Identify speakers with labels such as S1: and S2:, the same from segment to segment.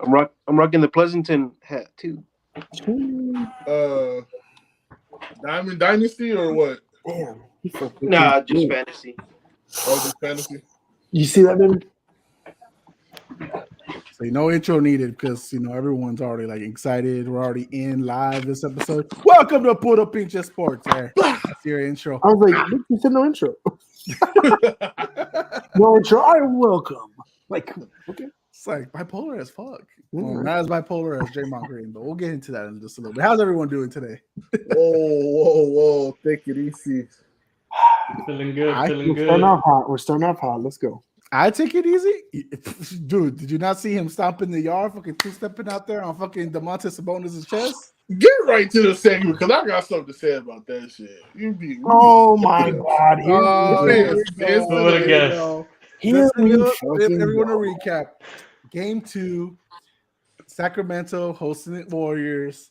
S1: I'm rocking the Pleasanton hat too.
S2: Diamond Dynasty or what?
S3: Damn.
S1: Nah, just fantasy.
S2: Oh, just fantasy.
S3: You see that, baby?
S4: So no intro needed because everyone's already like excited. We're already in live this episode. Welcome to Pull Up Pinche Sports. There, that's your intro.
S3: I was like, you said no intro. No intro. All right, welcome. Like, okay.
S4: It's like bipolar as fuck. Well, not as bipolar as Draymond Green, but we'll get into that in just a little bit. How's everyone doing today?
S2: Whoa. Take it easy.
S5: Feeling good.
S3: We're starting off hot. Let's go.
S4: I take it easy. Dude, did you not see him stomping the yard, fucking two-stepping out there on fucking Domantas Sabonis' chest?
S2: Get right to the segment because I got something to say about that shit.
S3: Oh my God.
S4: Everyone to recap. Game 2, Sacramento hosting the Warriors.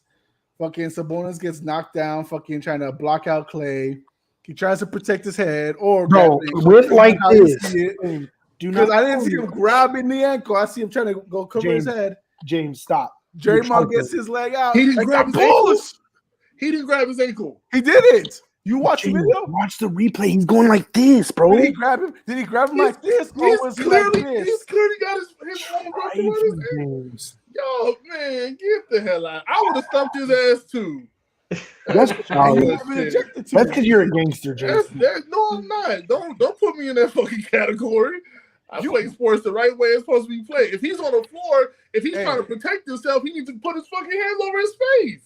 S4: Fucking Sabonis gets knocked down, fucking trying to block out Clay. He tries to protect his head or
S3: with like this.
S4: Because I didn't see him grabbing the ankle. I see him trying to go cover his head.
S3: James, stop.
S4: Draymond gets his leg out.
S2: He didn't grab his ankle. He didn't grab his ankle.
S4: He didn't. You watch the video?
S3: Watch the replay. He's going like this, bro.
S4: Did he grab him? Did he grab him like this? Or was he like this?
S2: He's clearly got his arm wrapped around his ankle. Yo, man, get the hell out. I would have stumped his ass too.
S3: That's because you're a gangster, James.
S2: No, I'm not. Don't put me in that fucking category. I play sports the right way it's supposed to be played. If he's on the floor, if he's trying to protect himself, he needs to put his fucking hands over his face.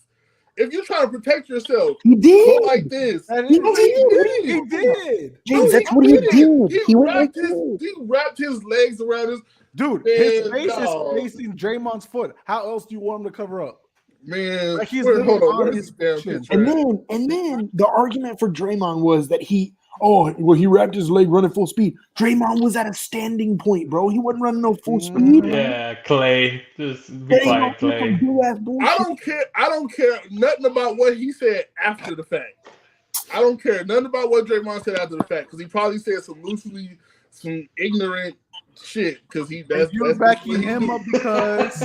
S2: If you're trying to protect yourself,
S3: he did.
S2: Go like this.
S3: He did. James, that's what he did. He
S2: wrapped his legs around his
S4: dude. His face is facing Draymond's foot. How else do you want him to cover up?
S2: Man,
S4: like he's on his
S3: chin. And then the argument for Draymond was that he wrapped his leg running full speed. Draymond was at a standing point, bro. He wasn't running no full speed.
S5: Yeah, Clay. Just be quiet, Clay.
S2: I don't care nothing about what he said after the fact. I don't care nothing about what Draymond said after the fact because he probably said some ignorant shit because
S4: you're backing him up because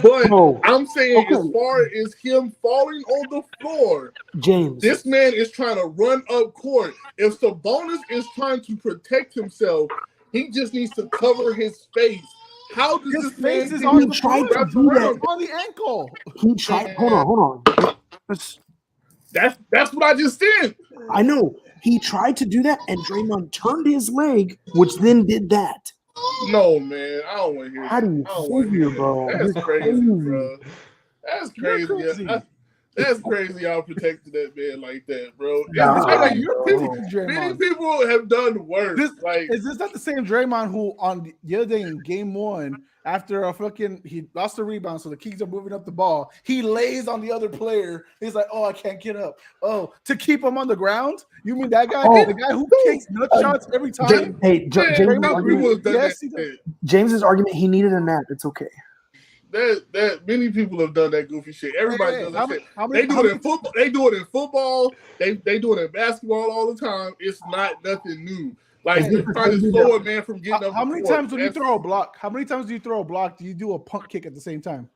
S2: I'm saying as far as him falling on the floor,
S3: James,
S2: this man is trying to run up court. If Sabonis is trying to protect himself, he just needs to cover his face. How does
S4: his
S2: this
S4: face
S2: man
S4: is on the ankle?
S3: He tried. Hold on.
S2: That's what I just said.
S3: I know. He tried to do that, and Draymond turned his leg, which then did that.
S2: No, man, I don't want to hear.
S3: How do you figure, bro?
S2: That's crazy, bro. That's crazy. That's crazy. Y'all protected that man like that, bro. Many people have done worse.
S4: Is this not the same Draymond who on the other day in Game 1 after he lost the rebound, so the Kings are moving up the ball. He lays on the other player. He's like, "Oh, I can't get up." Oh, to keep him on the ground. You mean that guy? The guy who kicks nut shots every time.
S3: James's argument. He needed a nap. It's okay.
S2: That many people have done that goofy shit. Everybody does that shit. They do it in football. They do it in football. They do it in basketball all the time. It's not nothing new. Like they're trying to slow a man from getting up.
S4: How many times when you throw a block? How many times do you throw a block? Do you do a pump kick at the same time?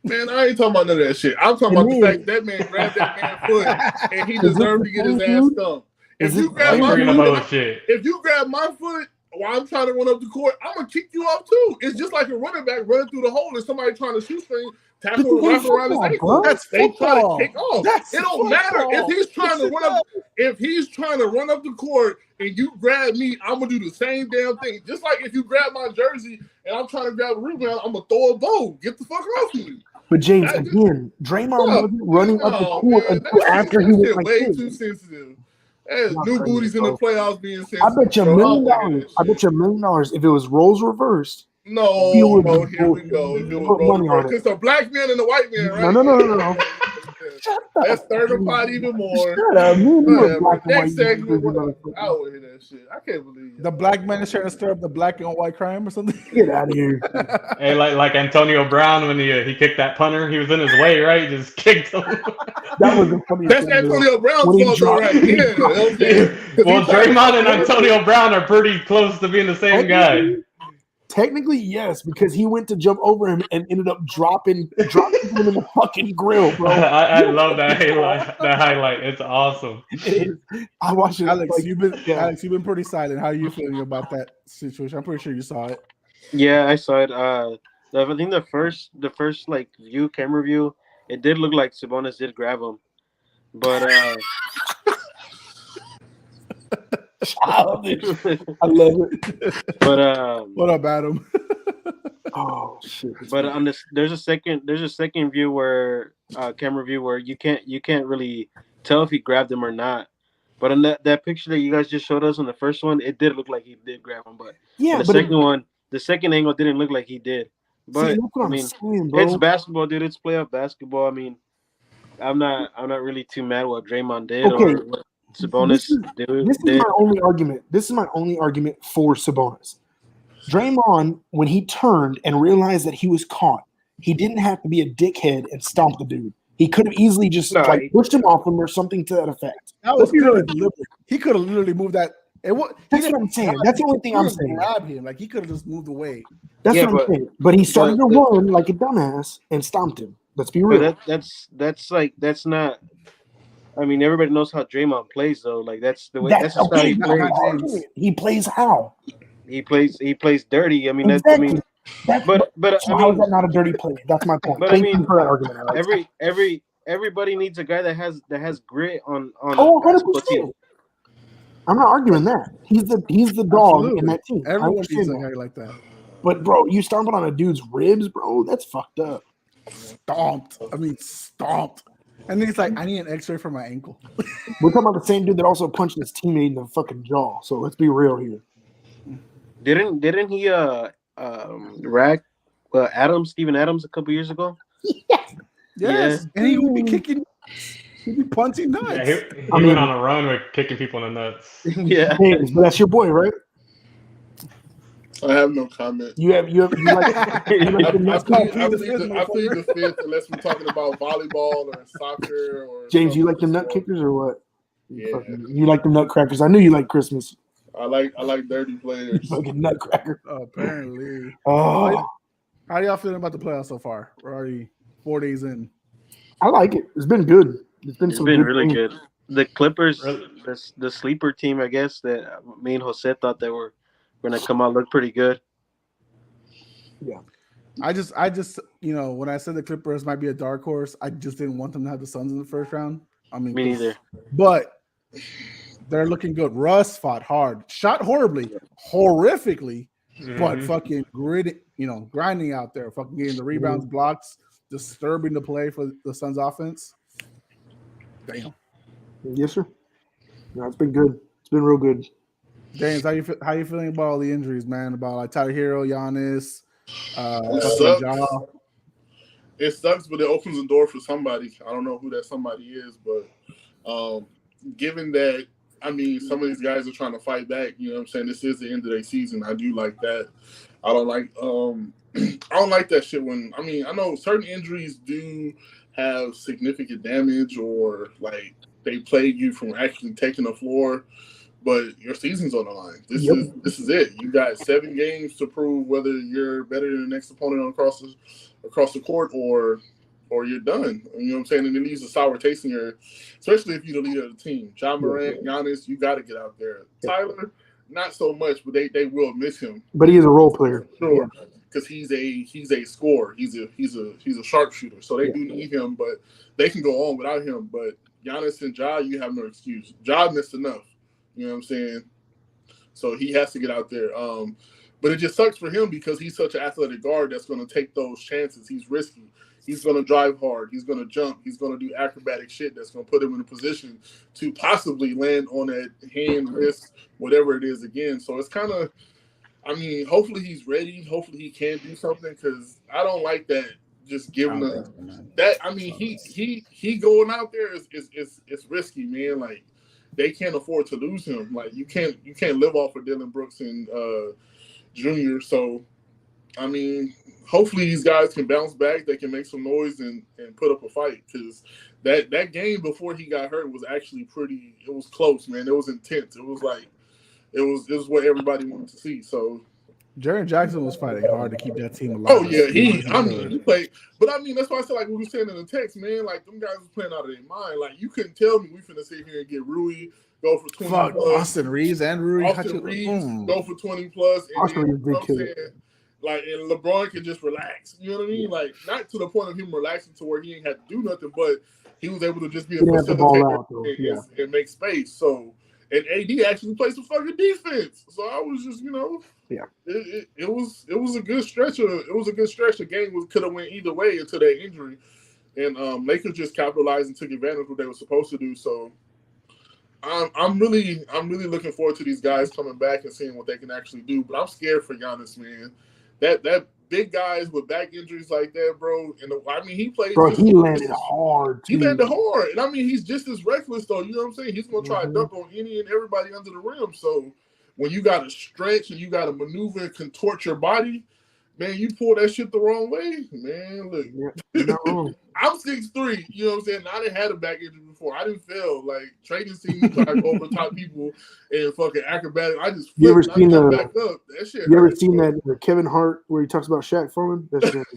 S2: Man, I ain't talking about none of that shit. I'm talking about the fact that man grabbed that man's foot and he deserved to get his ass stumped. If you grab my foot while I'm trying to run up the court, I'm gonna kick you off too. It's just like a running back running through the hole and somebody trying to shoot string, tackle wrap around his ankle. They try to kick off. It don't matter if he's trying to run up. If he's trying to run up the court and you grab me, I'm gonna do the same damn thing. Just like if you grab my jersey and I'm trying to grab a rebound, I'm gonna throw a bow. Get the fuck off me.
S3: But James, again, Draymond wasn't running up the court until after he was like
S2: way too sensitive. There's new booties in the playoffs being sensitive.
S3: I bet you $1 million. I bet you $1 million if it was roles reversed.
S2: No, bro, here we go. If it was roles reversed, it's a black man and a white man, right?
S3: No.
S2: Let's stir the pot even more.
S3: Shut up.
S2: Next segment, I would hear that shit. I can't believe it.
S4: The black man is trying to stir up the black and white crime or something.
S3: Get out of here.
S5: Hey, like Antonio Brown when he kicked that punter, he was in his way, right? He just kicked him.
S3: That was the funniest.
S2: That's Antonio Brown's fault, right?
S5: Well, Draymond and Antonio Brown are pretty close to being the same guy.
S3: Technically, yes, because he went to jump over him and ended up dropping him in the fucking grill, bro.
S5: I love that highlight. It's awesome.
S3: It is. I watched it.
S4: Alex,
S3: like,
S4: you've been pretty silent. How are you feeling about that situation? I'm pretty sure you saw it.
S1: Yeah, I saw it. I think the first like camera view, it did look like Sabonis did grab him, but
S3: I love it. But
S4: what up, Adam?
S3: oh shit!
S1: But on this, there's a second view where camera view where you can't really tell if he grabbed him or not. But on that picture that you guys just showed us on the first one, it did look like he did grab him. But
S3: yeah,
S1: the second angle didn't look like he did. But I mean, it's basketball, dude. It's playoff basketball. I mean, I'm not really too mad what Draymond did or what Sabonis did.
S3: This is my only argument. This is my only argument for Sabonis. Draymond, when he turned and realized that he was caught, he didn't have to be a dickhead and stomp the dude. He could have easily just pushed him off him or something to that effect.
S4: That was he could have literally moved that. That's
S3: what I'm saying. That's the only thing I'm saying.
S4: Grab him, like he could have just moved away.
S3: That's what I'm saying. But he started to run like a dumbass and stomped him. Let's be real.
S1: That's not. I mean, everybody knows how Draymond plays, though. Like that's the way. That's just how he plays.
S3: He plays how?
S1: He plays dirty. I mean,
S3: exactly.
S1: But
S3: so how is that not a dirty play? That's my point.
S1: But I mean, for that argument, everybody needs a guy that has grit on.
S3: 100%. I'm not arguing that. He's the dog in that team.
S4: Everyone needs a guy like that.
S3: But bro, you stomping on a dude's ribs, bro. That's fucked up.
S4: Stomped. And then he's like, I need an X-ray for my ankle.
S3: We're talking about the same dude that also punched his teammate in the fucking jaw. So let's be real here.
S1: Didn't he rack Steven Adams a couple years ago?
S4: Yes. Yeah. And he would be kicking. He'd be punching nuts.
S5: Yeah, he went on a run with kicking people in the nuts.
S1: Yeah.
S3: Hey, but that's your boy, right?
S2: I have no comment.
S3: You like
S2: I plead the fifth unless we're talking about volleyball or soccer or
S3: James, you like the nut kickers or what?
S2: Yeah.
S3: You like the nutcrackers. I knew you like Christmas.
S2: I like dirty players.
S3: Fucking nutcracker.
S4: Apparently.
S3: Oh.
S4: How y'all feeling about the playoffs so far? We're already 4 days in.
S3: I like it. It's been good. It's been
S1: really good. The Clippers, the sleeper team, I guess, that me and Jose thought they were going to come out look pretty good.
S3: Yeah.
S4: I just when I said the Clippers might be a dark horse, I just didn't want them to have the Suns in the first round. I mean,
S1: me neither.
S4: But they're looking good. Russ fought hard, shot horrifically, but fucking grinding out there, fucking getting the rebounds, blocks, disturbing the play for the Suns offense. Damn.
S3: Yes, sir. No, it's been good. It's been real good.
S4: James, how you feeling about all the injuries, man? About like Tyler Hero, Giannis,
S2: It sucks, but it opens the door for somebody. I don't know who that somebody is, but given that, I mean, some of these guys are trying to fight back. You know what I'm saying? This is the end of their season. I do like that. I don't like that shit when, I mean, I know certain injuries do have significant damage or like they plague you from actually taking the floor, but your season's on the line. This is it. You got 7 games to prove whether you're better than the next opponent across the court or you're done. You know what I'm saying? And it leaves a sour taste in your, especially if you're the leader of the team. John Morant, Giannis, you got to get out there. Tyler, not so much, but they will miss him.
S3: But he is a role player,
S2: sure, because he's a scorer. He's a sharpshooter. So they do need him, but they can go on without him. But Giannis and Ja, you have no excuse. Ja missed enough. You know what I'm saying? So he has to get out there. But it just sucks for him because he's such an athletic guard that's going to take those chances. He's risky. He's going to drive hard. He's going to jump. He's going to do acrobatic shit that's going to put him in a position to possibly land on that hand, wrist, whatever it is again. So it's kind of, I mean, hopefully he's ready. Hopefully he can do something because I don't like that just giving that. I mean, he going out there is risky, man. Like they can't afford to lose him. Like you can't live off of Dylan Brooks and Jr. So, I mean, hopefully these guys can bounce back. They can make some noise and put up a fight because that game before he got hurt was actually pretty. It was close, man. It was intense. It was like it was what everybody wanted to see. So,
S4: Jaren Jackson was fighting hard to keep that team alive.
S2: Oh yeah, he played. But I mean, that's why I said like we were saying in the text, man. Like them guys was playing out of their mind. Like you couldn't tell me we finna sit here and get Rui go for 20
S4: Fuck,
S2: plus.
S4: Austin Reeves and Rui.
S2: Austin Reeves go for 20 plus. And then, you know what I'm saying? Like, and LeBron can just relax. You know what I mean? Like, not to the point of him relaxing to where he ain't had to do nothing, but he was able to just be a facilitator and make space. So, and AD actually played some fucking defense. So I was just, you know, it was a good stretch. It was a good stretch. The game could have went either way until that injury, and Lakers just capitalized and took advantage of what they were supposed to do. So. I'm really looking forward to these guys coming back and seeing what they can actually do. But I'm scared for Giannis, man. That big guys with back injuries like that, bro. And I mean, he played.
S3: Bro, he landed hard.
S2: He landed hard, and I mean, he's just as reckless though. You know what I'm saying? He's gonna try to dunk on any and everybody under the rim. So when you got to stretch and you got to maneuver and contort your body, man, you pull that shit the wrong way, man. Look, I'm 6'3", you know what I'm saying? I didn't have a back injury before. I didn't fail. Like, Trey didn't see me try to go over top people and fucking acrobatic. I just flipped.
S3: You ever seen
S2: back up. That shit
S3: you ever seen that Kevin Hart where he talks about Shaq Foreman? That shit.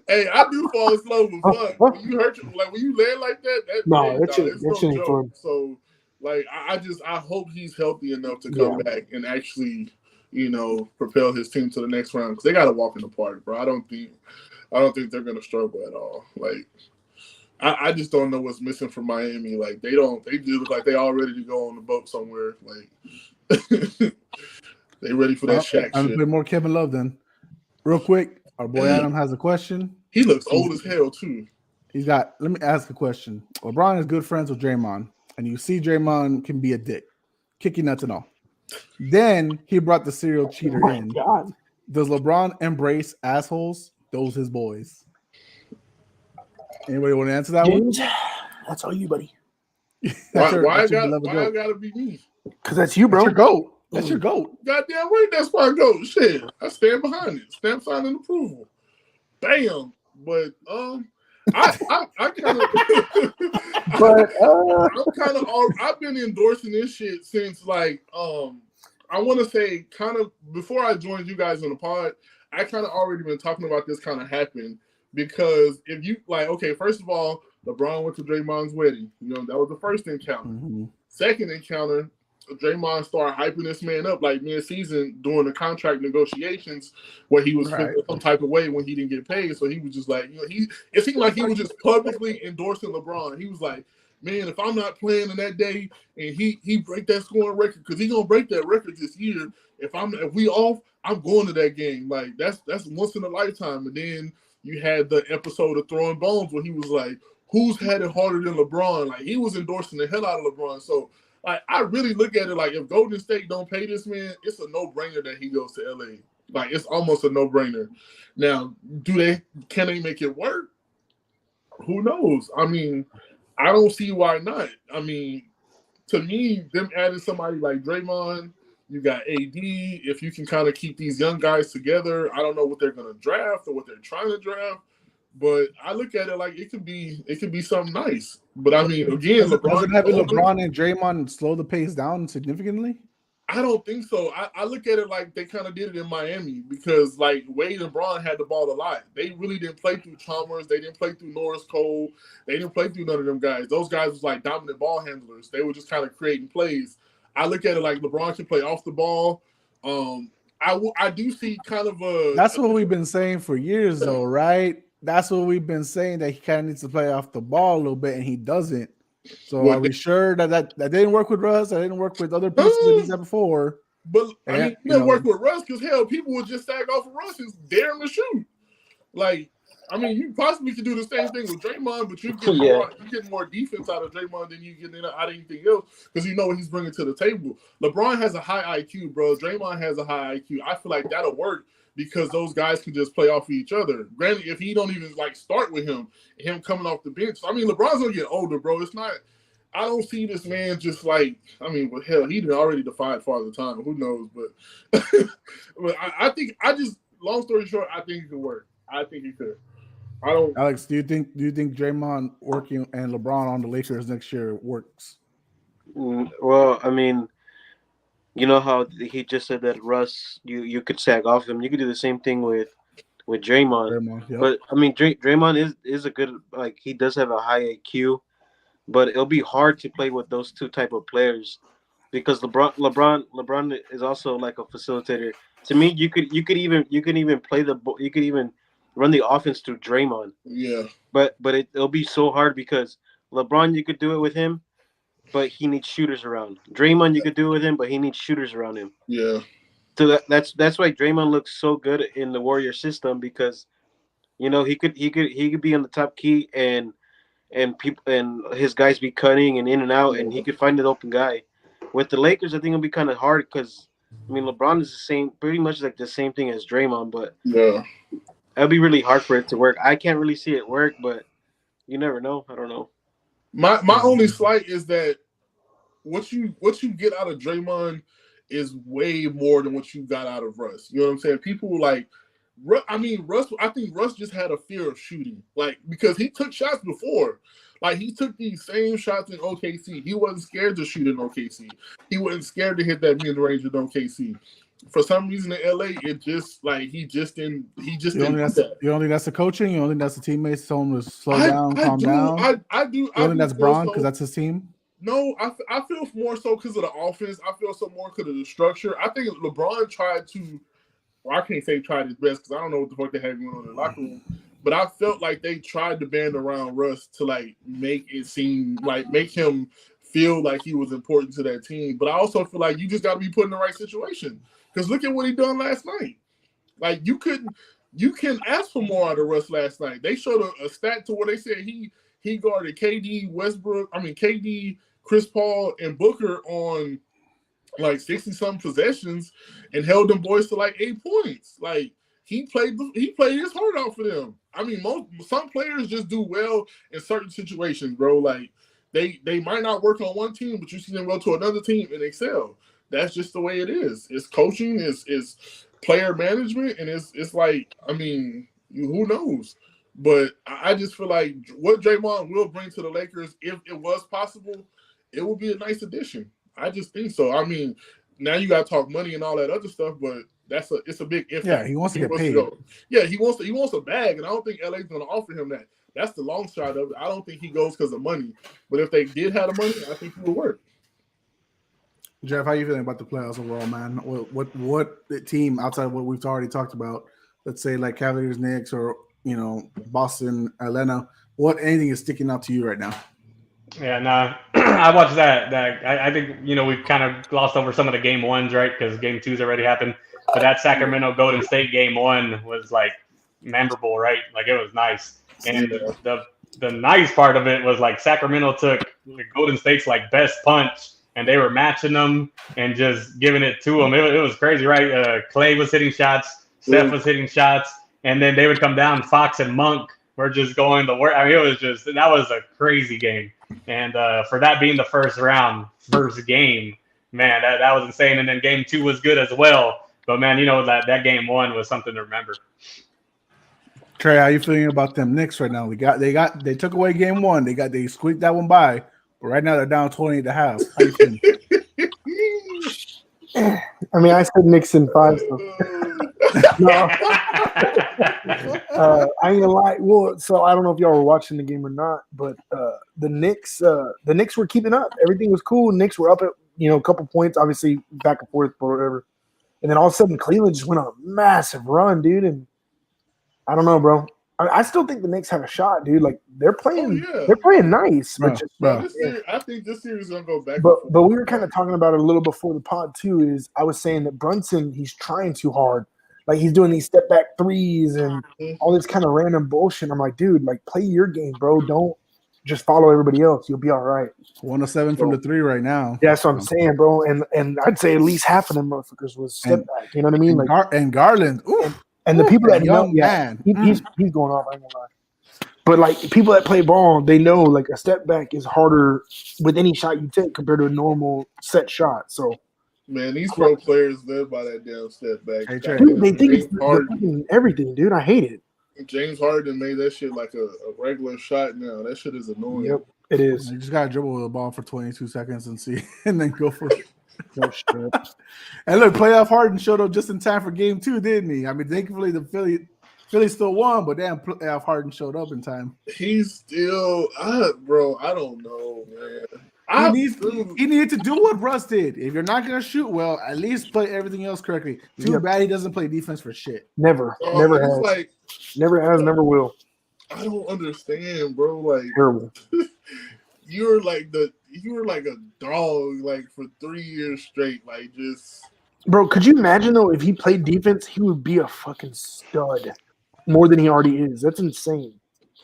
S2: Hey, I do fall slow, but fuck. When you hurt when you land like that, that shit ain't fun. So, like, I hope he's healthy enough to come back and actually, you know, propel his team to the next round because they got to walk in the park, bro. I don't think they're gonna struggle at all. Like, I just don't know what's missing from Miami. Like, they do look like they all ready to go on the boat somewhere. Like, they ready for that Shaq
S4: I'm
S2: shit.
S4: gonna play more Kevin Love then. Real quick, our boy Adam has a question.
S2: He looks old as hell too.
S4: Let me ask a question. LeBron is good friends with Draymond, and you see Draymond can be a dick, kick you nuts and all. Then he brought the serial cheater in.
S3: God.
S4: Does LeBron embrace assholes? Those his boys. Anybody want to answer that
S3: James,
S4: one?
S3: that's all you, buddy.
S2: Why I gotta be me?
S3: Because that's you, bro.
S4: That's your goat. That's your goat.
S2: Goddamn right, that's my goat. Shit, I stand behind it. Stamp, sign, and approval. Bam. But I kind of, I'm kind of. I've been endorsing this shit since like I want to say kind of before I joined you guys on the pod. I kind of already been talking about this kind of happened because if you like, okay, first of all, LeBron went to Draymond's wedding. You know, that was the first encounter. Mm-hmm. Second encounter, Draymond started hyping this man up like mid-season during the contract negotiations where he was feeling some type of way when he didn't get paid. So he was just like, you know, it seemed like he was just publicly endorsing LeBron. He was like, man, if I'm not playing in that day and he break that scoring record, because he's gonna break that record this year. If we off, I'm going to that game. Like that's once in a lifetime. And then you had the episode of Throwing Bones where he was like, who's had it harder than LeBron? Like he was endorsing the hell out of LeBron. So like I really look at it like if Golden State don't pay this man, it's a no-brainer that he goes to LA. Like it's almost a no-brainer. Now, can they make it work? Who knows? I mean, I don't see why not. I mean, to me, them adding somebody like Draymond, you got AD. If you can kind of keep these young guys together, I don't know what they're going to draft or what they're trying to draft, but I look at it like it could be something nice. But I mean, again,
S4: LeBron and Draymond slow the pace down significantly?
S2: I don't think so. I look at it like they kind of did it in Miami because like Wade and Braun had the ball a lot. They really didn't play through Chalmers. They didn't play through Norris Cole. They didn't play through none of them guys. Those guys was like dominant ball handlers. They were just kind of creating plays. I look at it like LeBron can play off the ball. I do see kind of a.
S4: That's what we've been saying for years, though, right? That's what we've been saying, that he kind of needs to play off the ball a little bit, and he doesn't. So are we sure that didn't work with Russ? That didn't work with other pieces that he's had before?
S2: But I mean, it didn't work with Russ because hell, people would just sag off of Russ and dare him to shoot. Like, I mean, you possibly could do the same thing with Draymond, but you get more defense out of Draymond than you get out of anything else because you know what he's bringing to the table. LeBron has a high IQ, bro. Draymond has a high IQ. I feel like that'll work because those guys can just play off of each other. Granted, if he don't even like start with him coming off the bench. I mean, LeBron's gonna get older, bro. It's not. I don't see this man just like. I mean, well, hell, he already defied Father Time. Who knows? But, but I think long story short, I think it could work. I think he could. I don't.
S4: Alex, do you think Draymond working and LeBron on the Lakers next year works?
S1: Well, I mean, You know how he just said that Russ, you could sag off him. You could do the same thing with Draymond.
S4: Draymond, yep.
S1: But I mean, Draymond is a good, like, he does have a high IQ, but it'll be hard to play with those two type of players because LeBron is also like a facilitator. To me, you could even play you could even run the offense through Draymond.
S2: Yeah.
S1: But it'll be so hard because LeBron, you could do it with him, but he needs shooters around. Draymond, you could do it with him, but he needs shooters around him.
S2: Yeah.
S1: So that's why Draymond looks so good in the Warrior system because he could be on the top key and people and his guys be cutting and in and out and he could find an open guy. With the Lakers, I think it'll be kind of hard because I mean LeBron is the same, pretty much like the same thing as Draymond, but
S2: Yeah.
S1: it'll be really hard for it to work. I can't really see it work, but you never know. I don't know.
S2: My only slight is that what you get out of Draymond is way more than what you got out of Russ. You know what I'm saying? People like Russ. I think Russ just had a fear of shooting, like because he took shots before. Like he took these same shots in OKC. He wasn't scared to shoot in OKC. He wasn't scared to hit that mid range in OKC. For some reason in LA, it just like he just didn't do that.
S4: You don't think that's the coaching? You don't think that's the teammates telling him to slow down, calm down?
S2: I do.
S4: You don't think that's Bron because that's his team?
S2: No, I feel more so because of the offense. I feel so more because of the structure. I think LeBron tried to, well, I can't say tried his best because I don't know what the fuck they had going on in the locker room. But I felt like they tried to band around Russ to like make it seem like make him feel like he was important to that team. But I also feel like you just got to be put in the right situation because look at what he done last night. Like you can ask for more out of Russ last night. They showed a stat to where they said he guarded KD, Chris Paul, and Booker on like 60-something possessions and held them boys to like 8 points. Like he played his heart out for them. I mean, some players just do well in certain situations, bro. Like they might not work on one team, but you see them go to another team and excel. That's just the way it is. It's coaching, it's player management, and it's like, I mean, who knows? But I just feel like what Draymond will bring to the Lakers, if it was possible, it would be a nice addition. I just think so. I mean, now you got to talk money and all that other stuff, but it's a big if.
S4: Yeah, he wants to get paid.
S2: Yeah, he wants a bag, and I don't think LA's going to offer him that. That's the long shot of it. I don't think he goes because of money. But if they did have the money, I think he would work.
S4: Jeff, how you feeling about the playoffs overall, man? What team outside of what we've already talked about? Let's say like Cavaliers, Knicks, or Boston, Atlanta. Anything is sticking out to you right now?
S5: Yeah, no, I watched that. I think we've kind of glossed over some of the game ones, right? Because game two's already happened. But that Sacramento Golden State game one was like memorable, right? Like it was nice. And the nice part of it was like Sacramento took Golden State's like best punch, and they were matching them and just giving it to them. It was crazy, right? Clay was hitting shots, Steph was hitting shots, and then they would come down. Fox and Monk were just going the work. I mean, that was a crazy game. And for that being the first game, man, that was insane. And then game two was good as well. But man, that game one was something to remember.
S4: Trey, how you feeling about them Knicks right now? They took away game one. They squeaked that one by. But right now they're down 20.5. How you feeling?
S3: I mean, I said Knicks in 5. So. No. I ain't gonna lie. Well, so I don't know if y'all were watching the game or not, but the Knicks were keeping up. Everything was cool. Knicks were up at a couple points, obviously back and forth, but whatever. And then all of a sudden, Cleveland just went on a massive run, dude. And I don't know, bro. I still think the Knicks have a shot, dude. Like they're playing nice.
S2: I think this series is gonna go back.
S3: But we were kind of talking about it a little before the pod too. Is I was saying that Brunson, he's trying too hard. Like he's doing these step back threes and all this kind of random bullshit. I'm like, dude, like play your game, bro. Don't just follow everybody else. You'll be all right.
S4: 1 of 7 from the three right now.
S3: Yeah, that's what I'm saying, bro. And I'd say at least half of them motherfuckers was step back. You know what I mean?
S4: And Garland.
S3: And the people that know,
S4: man,
S3: he's going off. I ain't gonna lie. But like people that play ball, they know like a step back is harder with any shot you take compared to a normal set shot. So,
S2: man, these pro players live by that damn step back.
S3: Hey, dude, they think it's everything, dude. I hate it.
S2: James Harden made that shit like a regular shot now. That shit is annoying.
S3: Yep, it is.
S4: You just gotta dribble the ball for 22 seconds and then go for it.
S3: No shit.
S4: And look, playoff Harden showed up just in time for game 2, didn't he? I mean, thankfully the Philly still won, but damn, playoff Harden showed up in time.
S2: He's still, bro. I don't know, man.
S4: He needed to do what Russ did. If you're not gonna shoot well, at least play everything else correctly. Too bad he doesn't play defense for shit.
S3: Never has. Never has. Never will.
S2: I don't understand, bro. Like
S3: terrible.
S2: you were like a dog, like for 3 years straight, like just.
S3: Bro, could you imagine though if he played defense, he would be a fucking stud more than he already is. That's insane.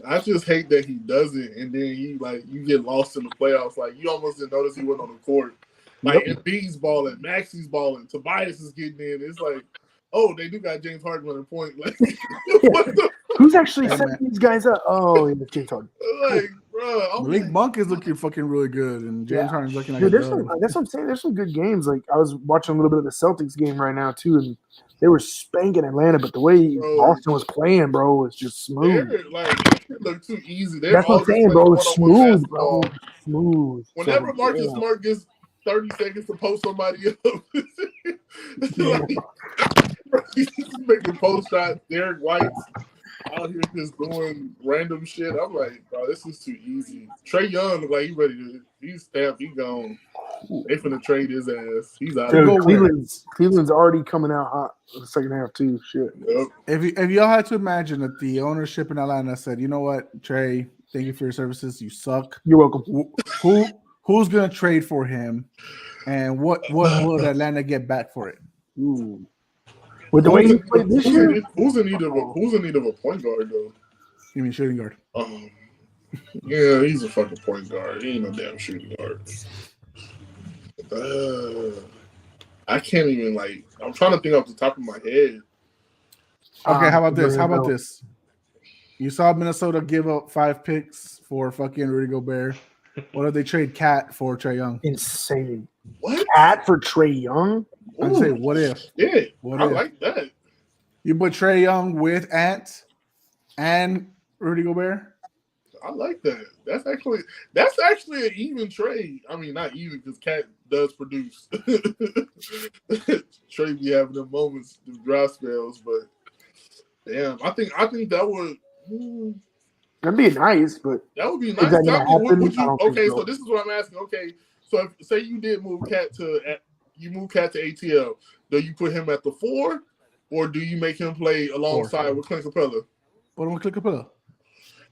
S2: I just hate that he doesn't, and then you get lost in the playoffs. Like you almost didn't notice he wasn't on the court. Like Embiid's balling, Maxi's balling, Tobias is getting in. It's like, oh, they do got James Harden on the point. Like,
S3: who's actually setting these guys up? Oh, yeah, James Harden.
S2: Like, bro,
S4: Malik Monk is looking fucking really good, and James Harden's looking like
S3: dude, that's what I'm saying. There's some good games. Like I was watching a little bit of the Celtics game right now too, and they were spanking Atlanta, but the way Boston was playing, bro, was just smooth.
S2: It looked too easy.
S3: That's what I'm saying, bro. It's smooth, bro. Smooth.
S2: Whenever Marcus Smart gets 30 seconds to post somebody up, he's making post shots. Derek White's out here just doing random shit. I'm like, bro, this is too easy. Trae Young look like he's stamped. He gone. They finna trade his ass. He's out.
S3: Dude, Cleveland's already coming out hot in the second half too. Shit.
S2: Yep.
S4: If y'all had to imagine that the ownership in Atlanta said, you know what, Trae, thank you for your services. You suck.
S3: You're welcome.
S4: Who's gonna trade for him, and what will Atlanta get back for it?
S3: Ooh. With the way he played this year,
S2: who's in need of a point guard though?
S4: You mean shooting guard?
S2: Yeah, he's a fucking point guard. He ain't no damn shooting guard. I can't even I'm trying to think off the top of my head.
S4: Okay, how about this? You saw Minnesota give up 5 picks for fucking Rudy Gobert. What if they trade Cat for Trae Young?
S3: Insane.
S2: What?
S3: Cat for Trae Young?
S4: I'd say, what if?
S2: Yeah, I like that.
S4: You put Trae Young with Ant and Rudy Gobert?
S2: I like that. That's actually an even trade. I mean, not even because Cat does produce. Trae be having them moments, the dry spells, but damn, I think that would.
S3: That'd be nice, but
S2: that would be nice. So this is what I'm asking. Okay, so if, say you did move Cat to ATL, do you put him at the 4, or do you make him play alongside with Clint Capella?
S4: What am I Clint Capella?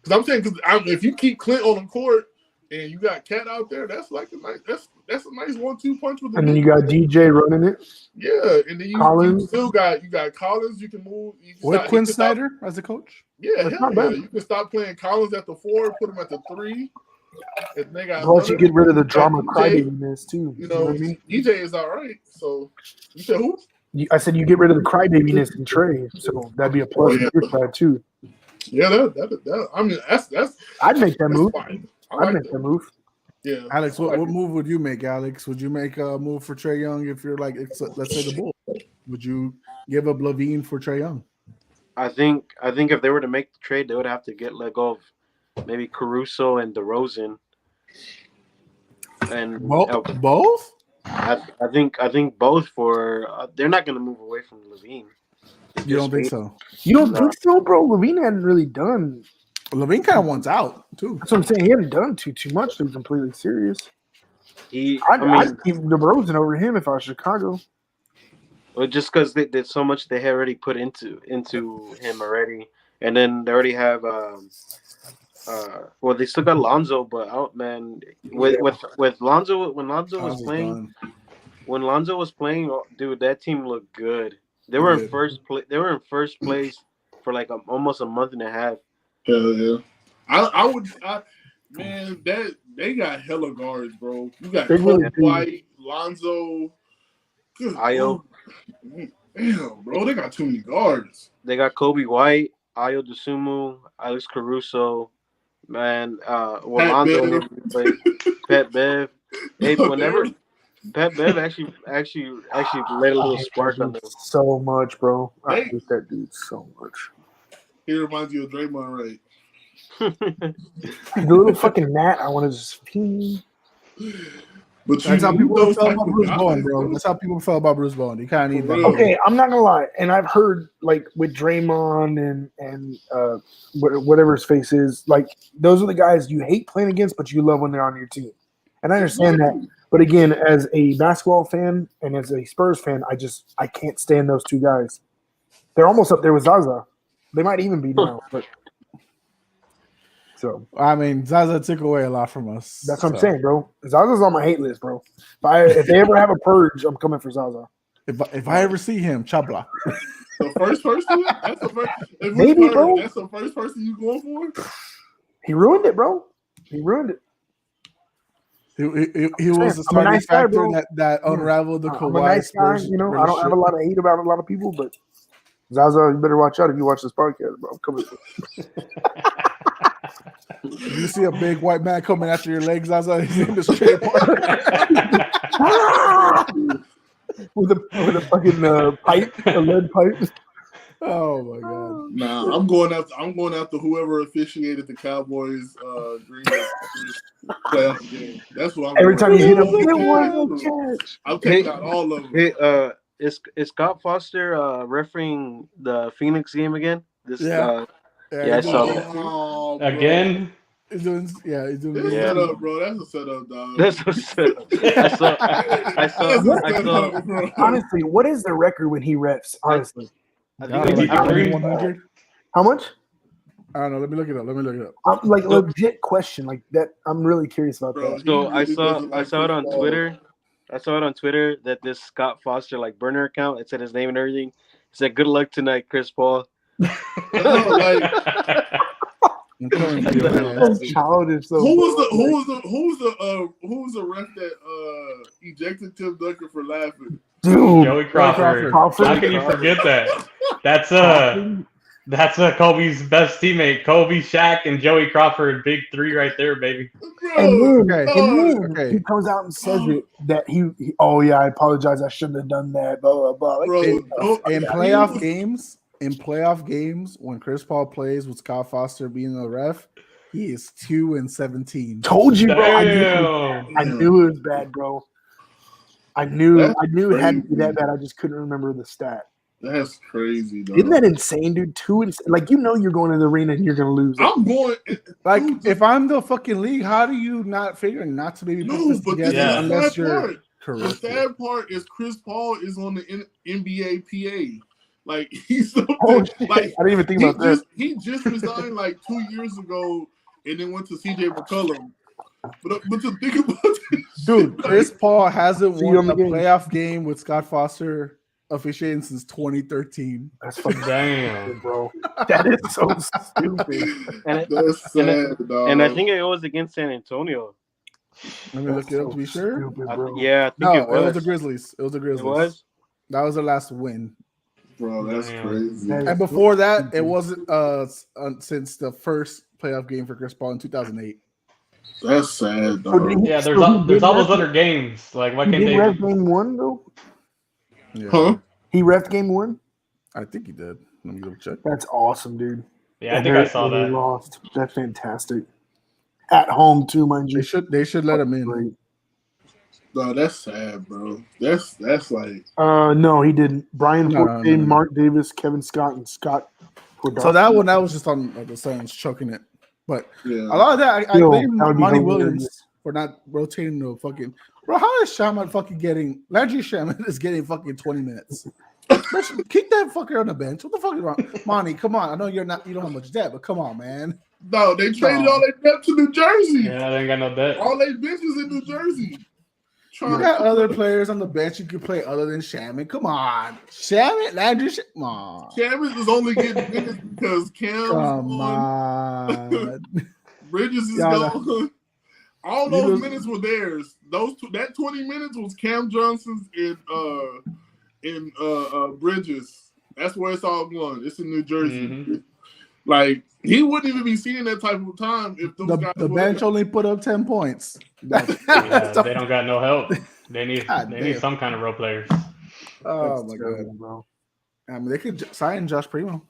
S2: Because I'm saying, if you keep Clint on the court and you got Cat out there, that's a nice 1-2 punch with the.
S3: And then you got DJ running it.
S2: Yeah, and then you still got Collins. You can move.
S4: With Quinn Snyder as a coach.
S2: Yeah, you can stop playing Collins at the 4, put him at the 3. And they got.
S3: Plus, you get rid of the drama crybaby-ness too.
S2: You know, DJ is all right. So you said who?
S3: I said you get rid of the crybaby-ness in Trae, so that'd be a plus on your side too.
S2: Yeah, that. I mean, that's.
S3: I'd make that move.
S2: I'd make
S3: that move.
S2: Yeah,
S4: Alex, what move would you make, Alex? Would you make a move for Trae Young if you're let's say the Bulls? Would you give up Levine for Trae Young?
S1: I think if they were to make the trade, they would have to let go of maybe Caruso and DeRozan. And
S4: both?
S1: I think both for they're not going to move away from Levine.
S4: You don't think so?
S3: You don't think so, bro? Levine hadn't really done.
S4: Levine kind of wants out too.
S3: That's what I'm saying. He hadn't done too much to be completely serious.
S1: I'd
S3: keep DeRozan over him if I was Chicago.
S1: Well, just because they did so much, they had already put into him already, and then they already have. Well, they still got Lonzo, but with Lonzo when Lonzo was playing, dude, that team looked good. They were in first place. They were in first place for almost a month and a half.
S2: Hell yeah! Man, that they got hella guards, bro. You got Kobe White, Lonzo,
S1: Ayo.
S2: Damn, bro, they got too many guards.
S1: They got Kobe White, Ayo Dosunmu, Alex Caruso, man. Lonzo, Pat Bev. Hey, whenever Pat Bev actually let a little spark on them.
S3: So much, bro. I hate that dude so much.
S2: He reminds you of Draymond, right?
S3: The little fucking gnat. I want to just.
S2: But
S4: That's how
S2: you
S4: people
S2: those
S4: felt
S2: type
S4: about
S2: of
S4: Bruce
S2: guys,
S4: Bowen, bro.
S2: bro.
S4: That's how people felt about Bruce Bowen. You kind of need
S2: For
S4: that.
S2: real.
S3: Okay, I'm not gonna lie, and I've heard like with Draymond and whatever his face is, like those are the guys you hate playing against, but you love when they're on your team, and I understand that. But again, as a basketball fan and as a Spurs fan, I can't stand those two guys. They're almost up there with Zaza. They might even be now, but so
S4: I mean, Zaza took away a lot from us.
S3: that's what I'm saying, bro. Zaza's on my hate list, bro. If they ever have a purge, I'm coming for Zaza.
S4: If I ever see him, chop block.
S2: The first person? That's the first. If we
S3: Maybe,
S2: heard,
S3: bro.
S2: that's the first person you going for?
S3: He ruined it, bro. He ruined it.
S4: He was the
S3: I'm a
S4: starting
S3: nice guy,
S4: factor
S3: bro.
S4: that unraveled the
S3: I'm a
S4: Kawhi
S3: nice guy,
S4: Spurs
S3: you know. I don't have a
S4: relationship.
S3: lot of hate about a lot of people, but Zaza, you better watch out if you watch this podcast, bro. I'm coming for you.
S4: If you see a big white man coming after your legs, Zaza, his name is Trey Parker.
S3: with a fucking pipe, a lead pipe.
S4: Oh my god!
S2: Nah, I'm going after whoever officiated the Cowboys Green Bay playoff game. That's what I'm
S3: Every time you hit him,
S2: I'm
S3: it
S2: taking
S3: was
S2: out.
S3: a catch.
S2: I'm taking out all of them.
S1: Hey, is Scott Foster refereeing the Phoenix game again?
S4: Yeah.
S1: Yeah, I saw that.
S2: Oh, bro.
S5: Again?
S4: He's doing
S2: It's
S4: good.
S2: a setup, bro. That's a setup, dog.
S1: That's what's I saw.
S2: bro.
S3: Honestly, what is the record when he refs? Honestly,
S1: I
S4: God,
S1: think
S4: like
S1: I think
S4: 100.
S3: how much?
S4: I don't know. Let me look it up.
S3: Like legit question, like that. I'm really curious about
S2: Bro,
S3: that.
S1: so.
S2: he really doesn't
S1: I
S2: like
S1: saw it on
S2: football.
S1: Twitter. I saw it on Twitter that this Scott Foster like burner account. It said his name and everything. It said, "Good luck tonight, Chris Paul."
S2: Like,
S4: I'm coming for your
S3: So
S4: ass.
S3: childish. So
S2: who was the ref that ejected Tim Duncan for laughing?
S3: dude?
S5: Joey Crawford.
S3: Crawford.
S5: How can you forget that? That's Kobe's best teammate. Kobe, Shaq, and Joey Crawford. Big three right there, baby.
S2: Bro,
S3: He comes out and says it that he oh yeah, I apologize, I shouldn't have done that. Blah blah blah. Like,
S2: bro,
S4: In playoff games, when Chris Paul plays with Scott Foster being the ref, he is 2-17.
S3: told you, bro.
S5: Damn.
S3: I knew it was bad, bro. I knew
S2: That's
S3: it had to be
S2: crazy.
S3: that bad. I just couldn't remember the stat.
S2: That's crazy, dog.
S3: Isn't that insane, dude? Like you're going to the arena and you're gonna lose.
S2: I'm going.
S4: Like, if I'm the fucking league, how do you not figure not to maybe put
S2: No,
S4: this
S2: but
S4: together
S2: this is
S4: unless
S2: the
S4: you're
S2: sad part. The
S4: correct?
S2: sad part is Chris Paul is on the NBA PA. Like he's
S3: Oh,
S2: something.
S3: shit.
S2: Like
S3: I didn't even think about that.
S2: he just resigned like 2 years ago, and then went to CJ McCollum. But to think about this,
S4: Dude, Chris Paul hasn't
S3: See you
S4: won
S3: on the
S4: a
S3: game.
S4: playoff game with Scott Foster officiating since 2013.
S3: That's fucking
S5: Damn.
S3: stupid, bro. That is so stupid.
S2: that's sad, dog.
S1: And I think it was against San Antonio.
S4: Let me look it up to be sure.
S3: Stupid, bro.
S1: Yeah, I think
S4: No,
S1: it was.
S4: the Grizzlies. It was the Grizzlies.
S1: It was.
S4: That was their last win.
S2: Bro, that's
S5: Damn.
S2: crazy.
S3: That
S4: And before that, it wasn't since the first playoff game for Chris Paul in 2008.
S2: That's sad,
S3: So did
S2: dog.
S3: he-
S5: Yeah,
S3: so
S5: there's
S3: he did
S5: all those
S3: ref-
S5: other games. Like, why
S3: He
S5: can't
S3: did
S5: they?
S3: ref game one though.
S4: Yeah.
S2: Huh?
S3: He refed game one.
S4: I think he did. Let me go check.
S3: That's awesome, dude.
S5: Yeah, I think I saw
S3: They
S5: that.
S3: lost. That's fantastic. At home too, mind you.
S4: They should let him in.
S3: Great.
S2: No, that's sad, bro. That's like
S3: No, he didn't. Brian
S4: No,
S3: Forte,
S4: no.
S3: Mark Davis, Kevin Scott, and Scott.
S4: So that was just on the Suns choking it. But
S2: yeah.
S4: a lot of that, I
S3: Yo,
S4: blame
S3: that would be
S4: Monty
S3: hilarious.
S4: Williams for not rotating the fucking. Bro, how is Shaman fucking getting? Landry Shaman is getting fucking 20 minutes. Kick that fucker on the bench. What the fuck is wrong, Monty? Come on, I know you don't have much debt, but come on, man.
S2: No, they traded all their depth to New Jersey.
S5: Yeah, they ain't got no bet.
S2: All their benches in New Jersey.
S4: You got other players on the bench you could play other than Shaman. Come on, Shaman, Landry. Come on,
S2: Cameron is only getting minutes because Cam's
S4: come
S2: gone.
S4: on.
S2: Bridges is
S4: Y'all
S2: gone. All
S4: You
S2: those
S4: just-
S2: minutes were theirs. That 20 minutes was Cam Johnson's in Bridges. That's where it's all going. It's in New Jersey.
S5: Mhm.
S2: Like he wouldn't even be seeing that type of time if those guys
S4: The
S2: were-
S4: bench only put up 10 points.
S5: Yeah, they don't got no help. They need
S4: God
S5: they need
S4: damn.
S5: some kind of role players.
S4: Oh
S3: That's
S4: my
S3: terrible,
S4: god,
S3: bro.
S4: I mean, they could sign Josh Primo.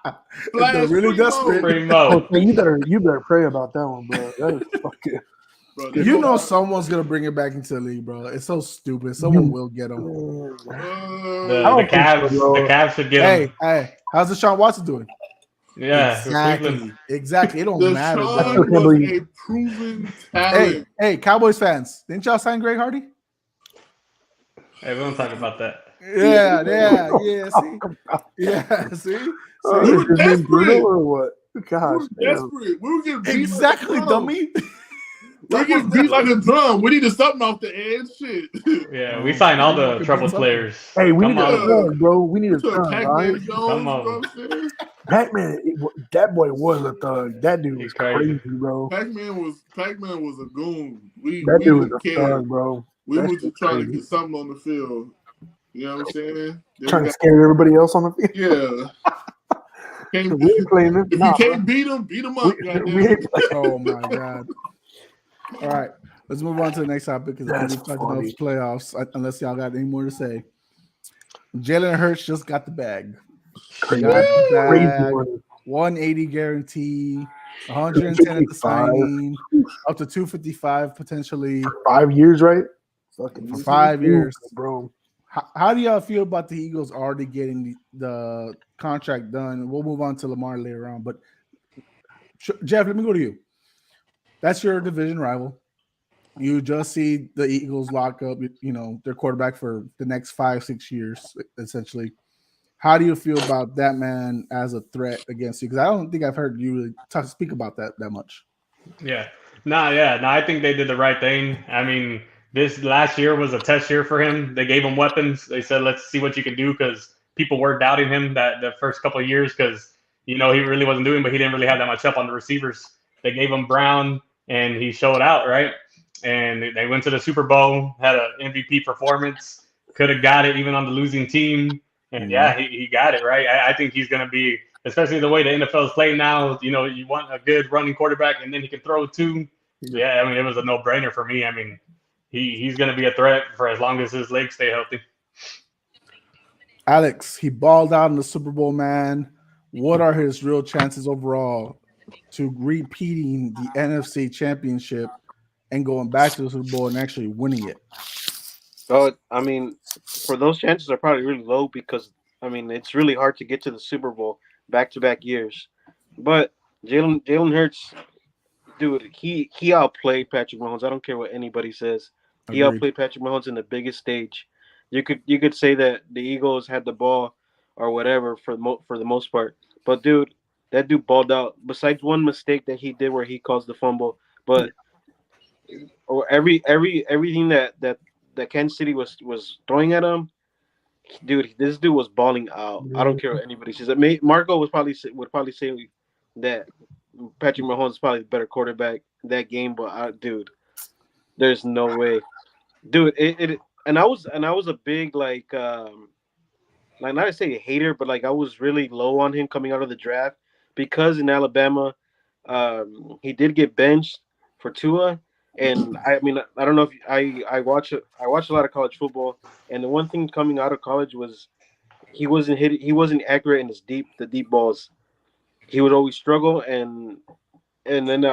S4: If they're really desperate.
S5: Primo.
S3: Oh, you better pray about that one, bro. That is fucking.
S2: Bro,
S4: You know someone's gonna bring it back into the league, bro. It's so stupid. Someone will get him.
S5: The Cavs should get him.
S4: Hey, how's Deshaun Watson doing?
S5: Yeah, Cleveland.
S4: Exactly. It don't matter.
S2: Deshaun
S4: Bro.
S2: was a proven talent.
S4: Hey, Cowboys fans, didn't y'all sign Greg Hardy?
S5: Hey, we don't talk about that.
S4: Yeah. See.
S2: We were desperate.
S3: Or what? Gosh,
S2: we were desperate. We were getting beat
S4: Exactly,
S2: like a drum.
S4: dummy.
S2: We're getting beat like a drum. We needed something off the edge. Shit.
S5: Yeah, we signed all the troubled players.
S3: Hey, we
S5: Come
S3: need a
S5: on.
S3: son, bro. We need a son,
S2: Pac-Man
S3: right?
S2: Jones,
S5: Come on.
S2: you know what I'm saying?
S3: Pac-Man, that boy was a thug. That dude was
S5: He's crazy.
S3: crazy, bro.
S2: Pac-Man was a goon. We
S3: That dude was
S2: didn't
S3: a
S2: care.
S3: thug, bro.
S2: We
S3: That
S2: were
S3: shit
S2: just trying to
S3: crazy.
S2: get something on the field. You know what I'm saying? Then
S3: Trying
S2: we
S3: to scare everybody else on the field.
S2: yeah. Can't-
S3: We ain't playing this.
S2: if
S3: Nah,
S2: you can't beat them up.
S3: we
S2: goddamn.
S3: ain't playing.
S4: Oh my god. All right. Let's move on to the next topic because
S3: That's
S4: we've talked about
S3: funny.
S4: playoffs. Unless y'all got any more to say. Jalen Hurts just got the bag.
S3: Crazy.
S4: Got the
S3: Crazy
S4: bag.
S3: money.
S4: 180 guarantee, 110 at the signing, up to 255 potentially
S3: 5 years, right? Fucking
S4: for 5 years.
S3: bro.
S4: How do y'all feel about the Eagles already getting the contract done? We'll move on to Lamar later on, but Jeff, let me go to you. That's your division rival. You just see the Eagles lock up, their quarterback for the next 5-6 years, essentially. How do you feel about that man as a threat against you? Because I don't think I've heard you really speak about that much.
S5: Yeah. No, I think they did the right thing. I mean, this last year was a test year for him. They gave him weapons. They said, let's see what you can do because people were doubting him that the first couple of years because, he really wasn't doing, but he didn't really have that much help on the receivers. They gave him Brown, and he showed out, right? And they went to the Super Bowl, had an MVP performance, could have got it even on the losing team. And yeah, he got it, right? I think he's going to be, especially the way the NFL is playing now, you want a good running quarterback and then he can throw too. Yeah, I mean, it was a no-brainer for me. I mean, he's going to be a threat for as long as his legs stay healthy.
S4: Alex, he balled out in the Super Bowl, man. What are his real chances overall to repeating the NFC Championship and going back to the Super Bowl and actually winning it?
S1: So, I mean, for those chances are probably really low because, I mean, it's really hard to get to the Super Bowl back-to-back years. But Jalen Hurts, dude, he outplayed Patrick Mahomes. I don't care what anybody says. He
S4: Agreed.
S1: outplayed Patrick Mahomes in the biggest stage. You could say that the Eagles had the ball or whatever for the most part. But, dude, that dude balled out. Besides one mistake that he did where he caused the fumble, but or everything that Kansas City was throwing at him, dude, this dude was balling out. I don't care what anybody says. Marco would probably say that Patrick Mahomes is probably the better quarterback in that game, but dude, there's no way, dude. And I was a big like not to say a hater, but like I was really low on him coming out of the draft because in Alabama, he did get benched for Tua. And I mean, I don't know if I watch a lot of college football, and the one thing coming out of college was he wasn't accurate in the deep balls. He would always struggle, and then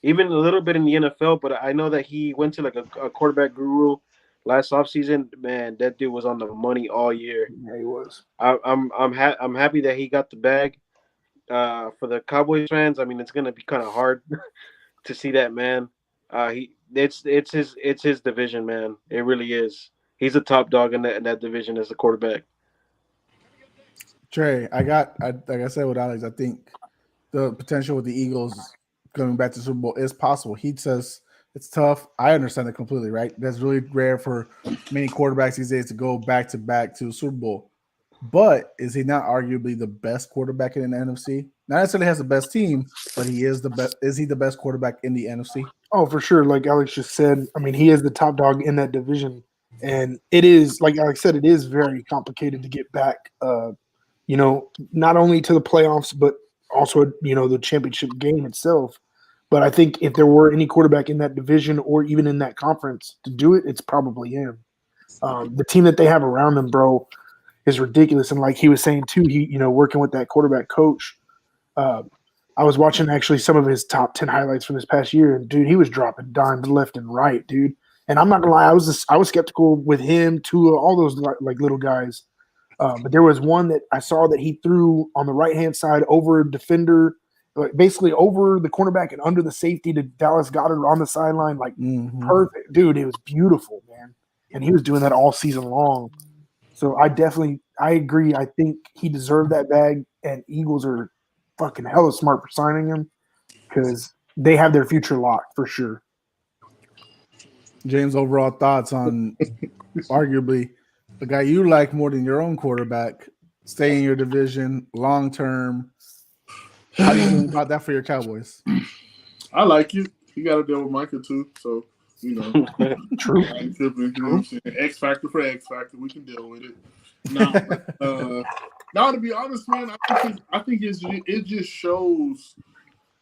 S1: even a little bit in the NFL. But I know that he went to like a quarterback guru last offseason. Man, that dude was on the money all year.
S3: Yeah, he was.
S1: I'm happy that he got the bag. For the Cowboys fans, I mean, it's gonna be kind of hard to see that man. It's his division, man. It really is. He's a top dog in that division as a quarterback.
S4: Trey, like I said with Alex, I think the potential with the Eagles coming back to the Super Bowl is possible. He says it's tough. I understand it completely, right? That's really rare for many quarterbacks these days to go back to the Super Bowl. But is he not arguably the best quarterback in the NFC? Not necessarily has the best team, but he is the best. Is he the best quarterback in the NFC?
S3: Oh, for sure. Like Alex just said, I mean, he is the top dog in that division. And it is, like Alex said, it is very complicated to get back, not only to the playoffs, but also, the championship game itself. But I think if there were any quarterback in that division or even in that conference to do it, it's probably him. The team that they have around them, bro, is ridiculous. And like he was saying too, he working with that quarterback coach. I was watching actually some of his top 10 highlights from this past year, and dude, he was dropping dimes left and right, dude. And I'm not gonna lie, I was skeptical with him, Tua, all those like little guys. But there was one that I saw that he threw on the right hand side over a defender, like basically over the cornerback and under the safety to Dallas Goedert on the sideline, like perfect, dude. It was beautiful, man. And he was doing that all season long. So I agree. I think he deserved that bag, and Eagles are fucking hella smart for signing him because they have their future locked for sure.
S4: James, overall thoughts on arguably the guy you like more than your own quarterback, stay in your division long term. How do you feel about that for your Cowboys?
S2: I like it. You got to deal with Micah too, so
S3: True.
S2: X factor for X factor, we can deal with it. Now, to be honest, man, I think it just shows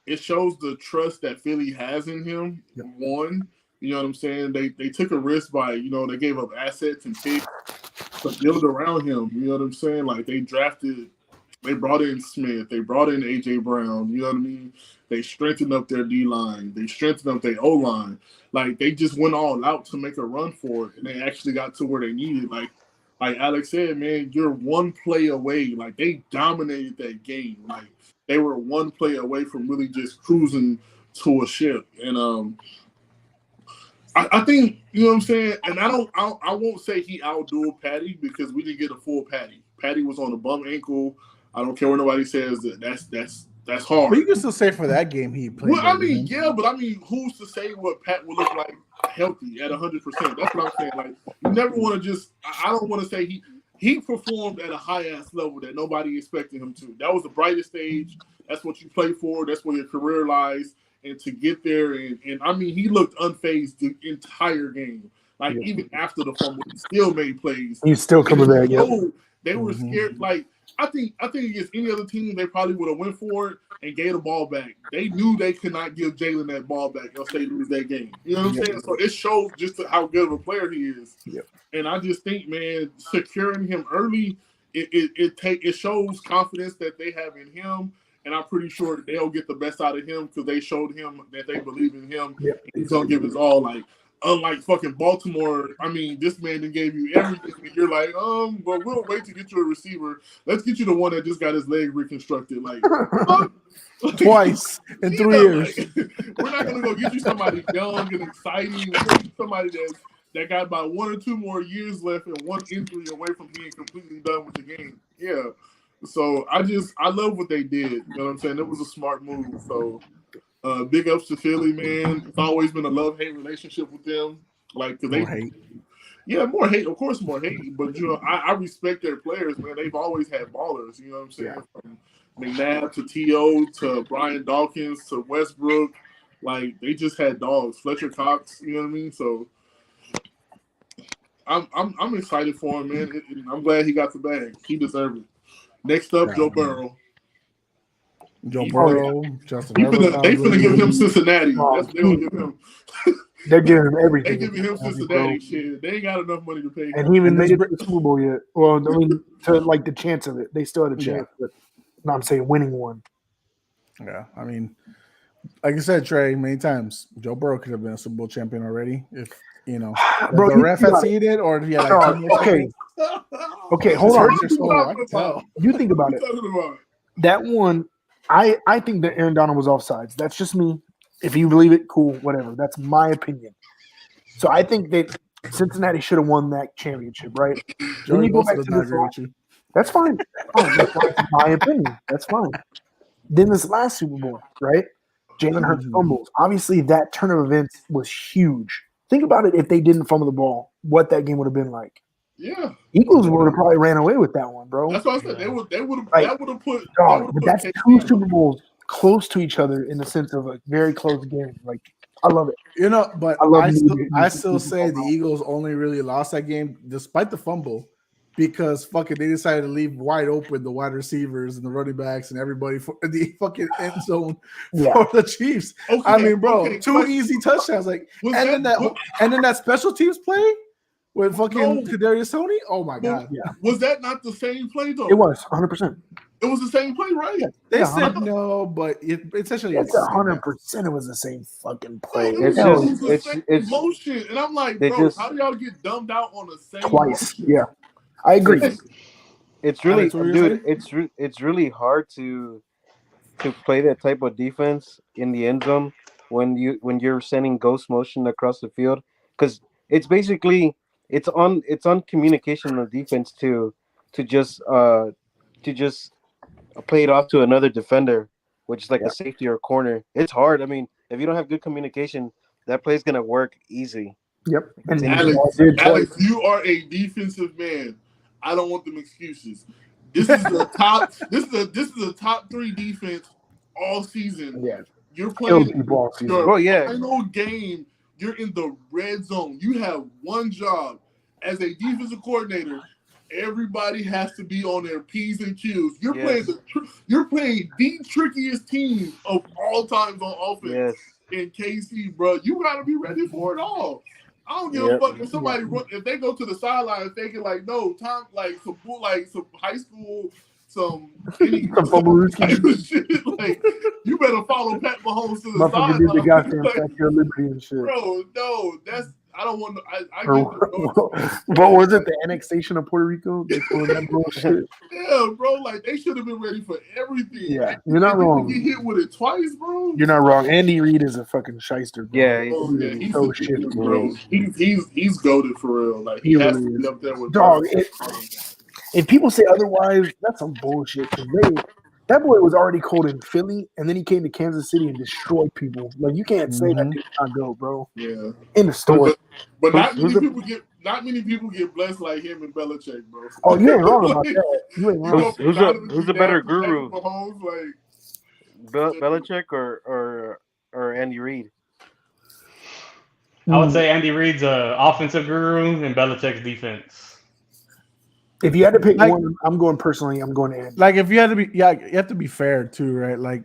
S2: the trust that Philly has in him. Yep. One. You know what I'm saying? They took a risk by, they gave up assets and picks to build around him. You know what I'm saying? Like they brought in Smith, they brought in AJ Brown. You know what I mean? They strengthened up their D line, they strengthened up their O line. Like they just went all out to make a run for it, and they actually got to where they needed. Like Alex said, man, you're one play away. Like they dominated that game. Like they were one play away from really just cruising to a ship. And I think, you know what I'm saying, and I won't say he outdueled Patty because we didn't get a full Patty. Patty was on a bum ankle. I don't care what nobody says. That's hard.
S4: But you can still say for that game he played.
S2: Well, but who's to say what Pat would look like healthy at 100%? That's what I'm saying. Like, you never want to I don't want to say he performed at a high-ass level that nobody expected him to. That was the brightest stage. That's what you play for. That's where your career lies. And to get there, and he looked unfazed the entire game. Like, even after the fumble, he still made plays.
S3: He's still coming back.
S2: They were scared. Like, I think against any other team, they probably would have went for it and gave the ball back. They knew they could not give Jalen that ball back else they lose that game. You know what I'm saying? So it shows just how good of a player he is. Yep. And I just think, man, securing him early, it shows confidence that they have in him. And I'm pretty sure that they'll get the best out of him because they showed him that they believe in him. Yep. He's going to give his all. Like, unlike fucking Baltimore, this man then gave you everything. And you're like, but we'll wait to get you a receiver. Let's get you the one that just got his leg reconstructed. Like,
S4: twice in 3 years.
S2: Like, we're not going to go get you somebody young and exciting. We're going to get somebody that got about 1 or 2 more years left and one injury away from being completely done with the game. Yeah. So I love what they did. You know what I'm saying? It was a smart move. So big ups to Philly, man. It's always been a love-hate relationship with them. Like, cause more hate. Yeah, more hate. Of course, more hate. But I respect their players, man. They've always had ballers. You know what I'm saying? Yeah. From McNabb to T.O. to Brian Dawkins to Westbrook. Like, they just had dogs. Fletcher Cox. You know what I mean? So I'm excited for him, man. I'm glad he got the bag. He deserved it. Next up, Joe Burrow.
S4: Justin
S2: Herbert. They finna give him Cincinnati. That's what they're gonna give him.
S3: They're giving him everything.
S2: They giving him Cincinnati shit. They ain't got enough money to pay.
S3: And he even made it to the Super Bowl yet. Well, to like the chance of it. They still had a chance, but I'm saying winning one.
S4: Yeah, like I said, Trey, many times, Joe Burrow could have been a Super Bowl champion already if
S3: bro,
S4: the ref had seen it, or if he had
S3: okay, hold on. You think about it. That one, I think that Aaron Donald was offsides. That's just me. If you believe it, cool, whatever. That's my opinion. So I think that Cincinnati should have won that championship, right? Then you go back to the that's fine. That's my opinion. That's fine. Then this last Super Bowl, right? Jalen Hurts fumbles. Obviously, that turn of events was huge. Think about it. If they didn't fumble the ball, what that game would have been like.
S2: Yeah,
S3: Eagles would have probably ran away with that one, bro.
S2: That's what I said. They would have.
S3: Like,
S2: that would have put.
S3: But that's 2 Super Bowls close to each other in the sense of a very close game. Like, I love it.
S4: But I still say the Eagles only really lost that game despite the fumble because they decided to leave wide open the wide receivers and the running backs and everybody for the fucking end zone for the Chiefs. Okay, 2 easy touchdowns. Like, and then that special teams play with fucking
S2: No.
S4: Kadarius Toney. Oh my god!
S3: Yeah.
S2: Was that not the same play though?
S3: It was 100%.
S2: It was the same play, right?
S4: They
S3: Yeah,
S4: said no, but it's essentially
S3: It's 100%. It was the same fucking play.
S2: No, it
S1: It's
S2: was
S1: just
S2: the same motion, and I'm like,
S1: they
S2: bro,
S1: just
S2: how do y'all get dumbed out on the same
S3: Twice.
S2: motion?
S3: Yeah, I agree.
S1: it's really,
S4: Alex, what were you
S1: dude.
S4: saying?
S1: It's really hard to play that type of defense in the end zone when you're sending ghost motion across the field, because it's basically it's on communication on defense to just to just play it off to another defender, which is like
S3: Yeah.
S1: a safety or a corner. It's hard. I mean, if you don't have good communication, that play's gonna work easy.
S3: Yep. And
S1: Alex-
S3: you all did twice.
S2: Alex, you are a defensive man. I don't want them excuses. This is the top. This is the top 3 defense all season.
S3: Yeah.
S2: You're
S3: Killed
S2: playing
S3: people all season.
S2: your
S1: Oh, yeah.
S2: final game. You're in the red zone. You have one job as a defensive coordinator. Everybody has to be on their P's and Q's. You're
S1: Yes.
S2: playing the trickiest team of all times on offense
S1: Yes.
S2: in KC, bro. You gotta be ready for it all. I don't give a
S1: Yep.
S2: fuck if somebody if they go to the sideline thinking like no time like some high school some type of shit. Like you better follow Pat Mahomes to the
S3: Motherfucker did the goddamn
S2: sideline.
S3: Statue of Liberty and shit.
S2: Bro, no, that's I don't want to. I
S3: What was it? The annexation of Puerto Rico? They called that bullshit.
S2: Yeah, bro. Like they should have been ready for everything.
S3: Yeah, you're not wrong.
S2: Get hit with it twice, bro.
S3: You're not wrong. Andy Reid is a fucking shyster, bro.
S1: Yeah,
S2: Oh, yeah, he's
S3: so
S2: a
S3: shit,
S2: dude, bro. He's goated for real. Like
S3: He
S2: he has
S3: really
S2: to be
S3: is.
S2: up there with
S3: Dog,
S2: Bro.
S3: if people say otherwise, that's some bullshit. 'Cause that boy was already cold in Philly, and then he came to Kansas City and destroyed people. Like you can't say that did not go, bro.
S2: Yeah,
S3: In the store.
S2: but not
S1: Who's
S2: many people get blessed like him and Belichick, bro.
S3: Oh, you ain't wrong about that. You ain't wrong.
S1: Who's a better guru?
S2: Mahomes,
S1: Belichick or Andy Reid?
S5: I would say Andy Reid's a offensive guru and Belichick's defense.
S3: If you had to pick
S4: Like-
S3: one, I'm going personally. I'm going Andy.
S4: Like if you had to be, you have to be fair too, right? Like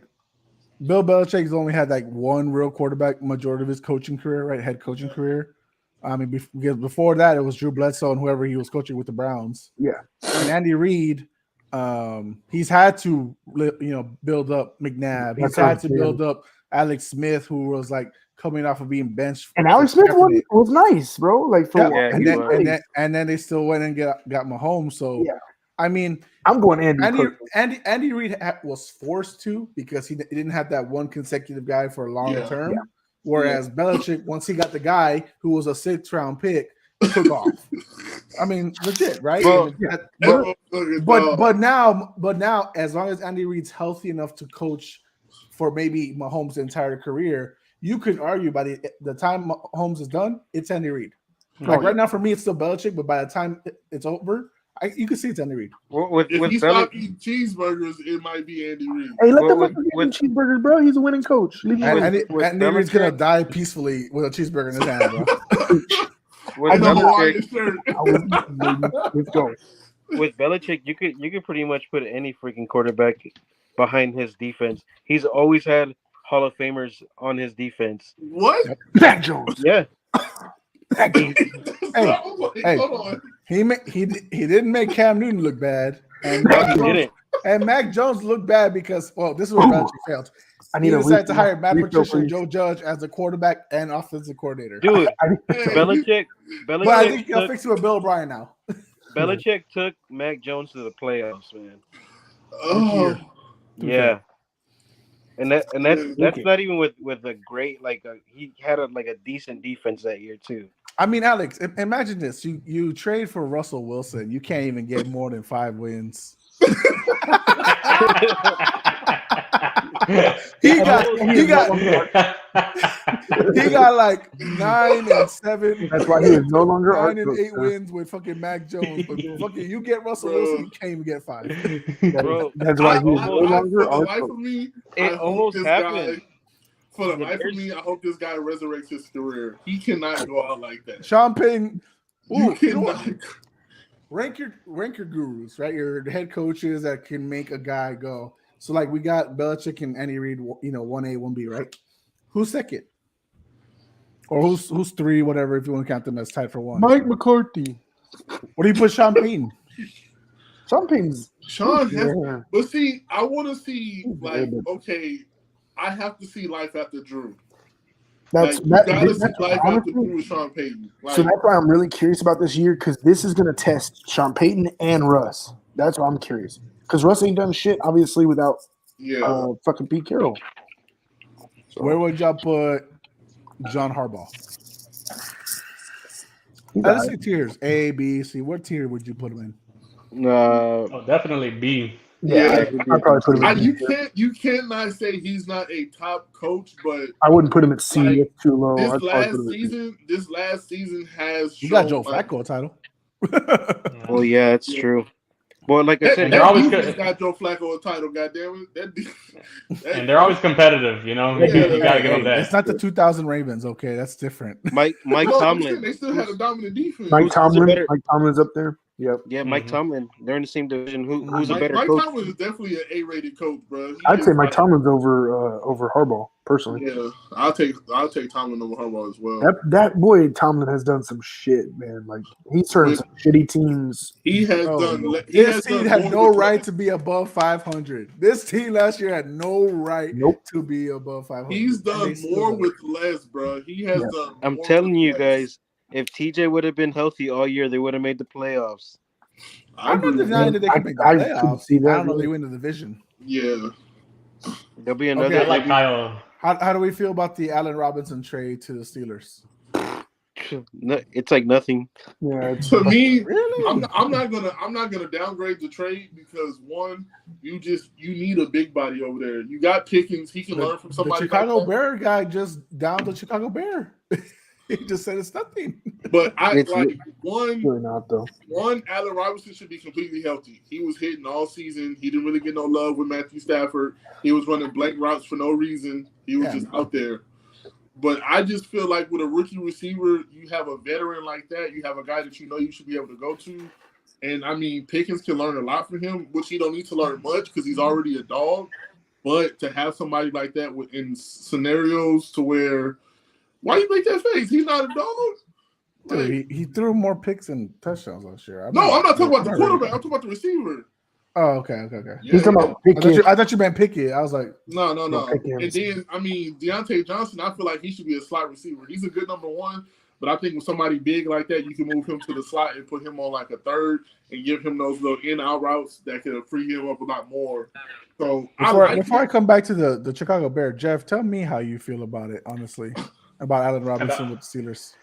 S4: Bill Belichick's only had like one real quarterback majority of his coaching career, right? Head coaching career. I mean, because before that, it was Drew Bledsoe and whoever he was coaching with the Browns.
S3: Yeah.
S4: And Andy Reid, he's had to, build up McNabb. He's
S3: That's what
S4: had
S3: I'm
S4: to
S3: saying.
S4: build up Alex Smith, who was like coming off of being benched.
S3: And Alex Smith was nice, bro. Like for
S4: Yeah,
S1: Yeah,
S4: and,
S1: he
S4: then,
S1: was.
S4: and, then, and then they still went and got Mahomes. So,
S3: Yeah.
S4: I mean,
S3: I'm going Andy.
S4: Andy Reid was forced to because he didn't have that one consecutive guy for a long term.
S3: Yeah.
S4: Whereas Belichick, once he got the guy who was a 6th round pick, took off. I mean, legit, right?
S1: Well,
S4: But now, as long as Andy Reid's healthy enough to coach for maybe Mahomes' entire career, you could argue by the time Mahomes is done, it's Andy Reid. Like right now, for me, it's still Belichick, but by the time it's over, you can see it's Andy Reid.
S2: if he stopped eating cheeseburgers, it might be Andy Reid.
S3: Hey, let
S1: Well,
S3: them eat cheeseburgers, bro. He's a winning coach. Leave him alone.
S4: Andy Reid's gonna die peacefully with a cheeseburger in his hand, bro.
S1: With
S2: know Hawaiian
S1: Belichick,
S2: shirt.
S3: Let's go.
S1: with Belichick, you could pretty much put any freaking quarterback behind his defense. He's always had Hall of Famers on his defense.
S2: What?
S3: Mac Jones.
S1: Yeah,
S3: Mac Jones.
S4: Hey.
S2: Hold on.
S4: He didn't make Cam Newton look bad, and
S1: he didn't.
S4: Mac Jones looked bad because this is where Belichick failed.
S3: I
S4: He
S3: need
S4: decided to hire Matt
S3: refill,
S4: Patricia and
S3: please.
S4: Joe Judge as the quarterback and offensive coordinator.
S1: Dude,
S2: Hey,
S1: Belichick
S4: But I think he'll fix it with Bill O'Brien now.
S1: Belichick took Mac Jones to the playoffs, man.
S2: Oh,
S1: Yeah, and that's not even with a great he had a decent defense that year too.
S4: I mean, Alex, imagine this: you trade for Russell Wilson, you can't even get more than 5 wins. He got like 9 and 7.
S3: That's why he is no longer
S4: 9 and
S3: coach,
S4: 8
S3: sir.
S4: wins with fucking Mac Jones. But fucking you get Russell Wilson, you can't even get 5.
S1: Bro,
S3: That's why he is no longer
S2: for the
S3: our
S2: life
S3: coach.
S2: of me,
S1: It
S2: I hope
S1: almost
S2: this
S1: happened.
S2: guy. For the life of me, I hope this guy resurrects his career. He cannot go out like that.
S4: Sean Payton,
S2: You
S4: you know what?
S2: cannot.
S4: rank your gurus, right? Your head coaches that can make a guy go. So like we got Belichick and Andy Reid, 1A, 1B, right? Who's second? Or who's 3, whatever, if you want to count them as tied for 1.
S3: Mike McCarthy.
S4: What do you put Sean Payton?
S3: Sean Payton's.
S2: Sean has,
S3: Yeah.
S2: but see, I want to see like,
S3: Yeah,
S2: okay, I have to see life after Drew.
S3: That's
S2: Like, you gotta
S3: that's
S2: see life after
S3: honestly,
S2: Drew with Sean Payton. Like,
S3: so that's why I'm really curious about this year because this is going to test Sean Payton and Russ. That's why I'm curious because Russ ain't done shit obviously without
S2: yeah,
S3: fucking Pete Carroll. So,
S4: Where would y'all put John Harbaugh?
S3: he's
S4: Let's
S3: all
S4: say
S3: right.
S4: tiers. A, B, C. What tier would you put him in?
S5: Oh, definitely B.
S3: Yeah, I'd probably put him in
S2: you cannot say he's not a top coach, but
S3: I wouldn't put him at C.
S2: Like,
S3: It's too low.
S2: this
S3: I'd probably put
S2: last
S3: him at C.
S2: season has
S4: You
S2: shown
S4: got Joe
S2: like,
S4: Flacco a title.
S1: Oh yeah, that's true. But like I
S2: that,
S1: said,
S5: they're
S2: that
S5: always
S2: defense
S5: good.
S2: got Joe Flacco a title. Goddamn it!
S5: And they're always competitive, you know.
S2: Yeah,
S5: You gotta give them that.
S4: It's not the 2000 Ravens. Okay, that's different.
S1: Mike
S2: No, I'm saying
S1: Tomlin.
S2: they still had a dominant defense.
S3: Mike
S1: who's a
S3: Tomlin.
S1: better-
S3: Mike Tomlin's up there. Yep.
S1: Yeah, Mike
S5: Mhm.
S1: Tomlin. They're in the same division. Who's a
S2: Mike
S1: better coach?
S2: Tomlin is definitely an A-rated coach, bro. He
S3: I'd
S2: is
S3: say Mike
S2: like-
S3: Tomlin's over Harbaugh personally.
S2: Yeah, I'll take Tomlin over Harbaugh as well.
S3: That boy Tomlin has done some shit, man. Like he's turned some shitty teams.
S2: He has
S4: Bro,
S2: done. He
S4: this
S2: has
S4: team
S2: done
S4: had
S2: more
S4: no
S2: with
S4: right
S2: less.
S4: to be above 500. This team last year had no right
S3: Nope.
S4: to be above 500.
S2: He's
S4: And
S2: done
S4: they still
S2: more
S4: did it.
S2: with less, bro. He has
S3: Yeah.
S2: done.
S1: I'm
S2: more
S1: telling
S2: with
S1: you
S2: less.
S1: guys, if TJ would have been healthy all year, they would have made the playoffs.
S4: I'm not
S2: agree.
S4: denying that they
S3: I-
S4: can make the
S3: I couldn't
S4: playoffs.
S3: see that,
S4: I don't know if they
S3: really.
S4: win the division.
S2: Yeah,
S1: There'll be another.
S4: Okay,
S5: I like Kyle.
S4: How do we feel about the Allen Robinson trade to the Steelers?
S1: It's like nothing.
S3: Yeah, it's
S2: to me,
S4: Really?
S2: I'm not gonna downgrade the trade because one, you need a big body over there. You got Pickens, he can learn from
S4: The
S2: somebody.
S4: Chicago
S2: like that.
S4: Bear guy just downed the Chicago Bear. He just said it's nothing.
S2: But I
S1: It's
S2: like one.
S3: really not though.
S2: Allen Robinson should be completely healthy. He was hitting all season. He didn't really get no love with Matthew Stafford. He was running blank routes for no reason. He was just out there. But I just feel like with a rookie receiver, you have a veteran like that. You have a guy that you know you should be able to go to. And, I mean, Pickens can learn a lot from him, which he don't need to learn much because he's already a dog. But to have somebody like that in scenarios to where – why you make that face? He's not a dog.
S4: Dude, he threw more picks and touchdowns last year.
S2: No, I'm not talking about the quarterback. I'm talking about the receiver.
S4: Oh, okay.
S2: Yeah,
S3: He's talking about Pickens.
S4: I thought you meant Pickett. I was like,
S2: No.
S3: Pickens.
S2: And then, I mean, Deontay Johnson, I feel like he should be a slot receiver. He's a good number one, but I think with somebody big like that, you can move him to the slot and put him on like a third and give him those little in-out routes that can free him up a lot more. So
S4: before I come back to the Chicago Bear, Jeff, tell me how you feel about it, honestly, about Allen Robinson with the Steelers.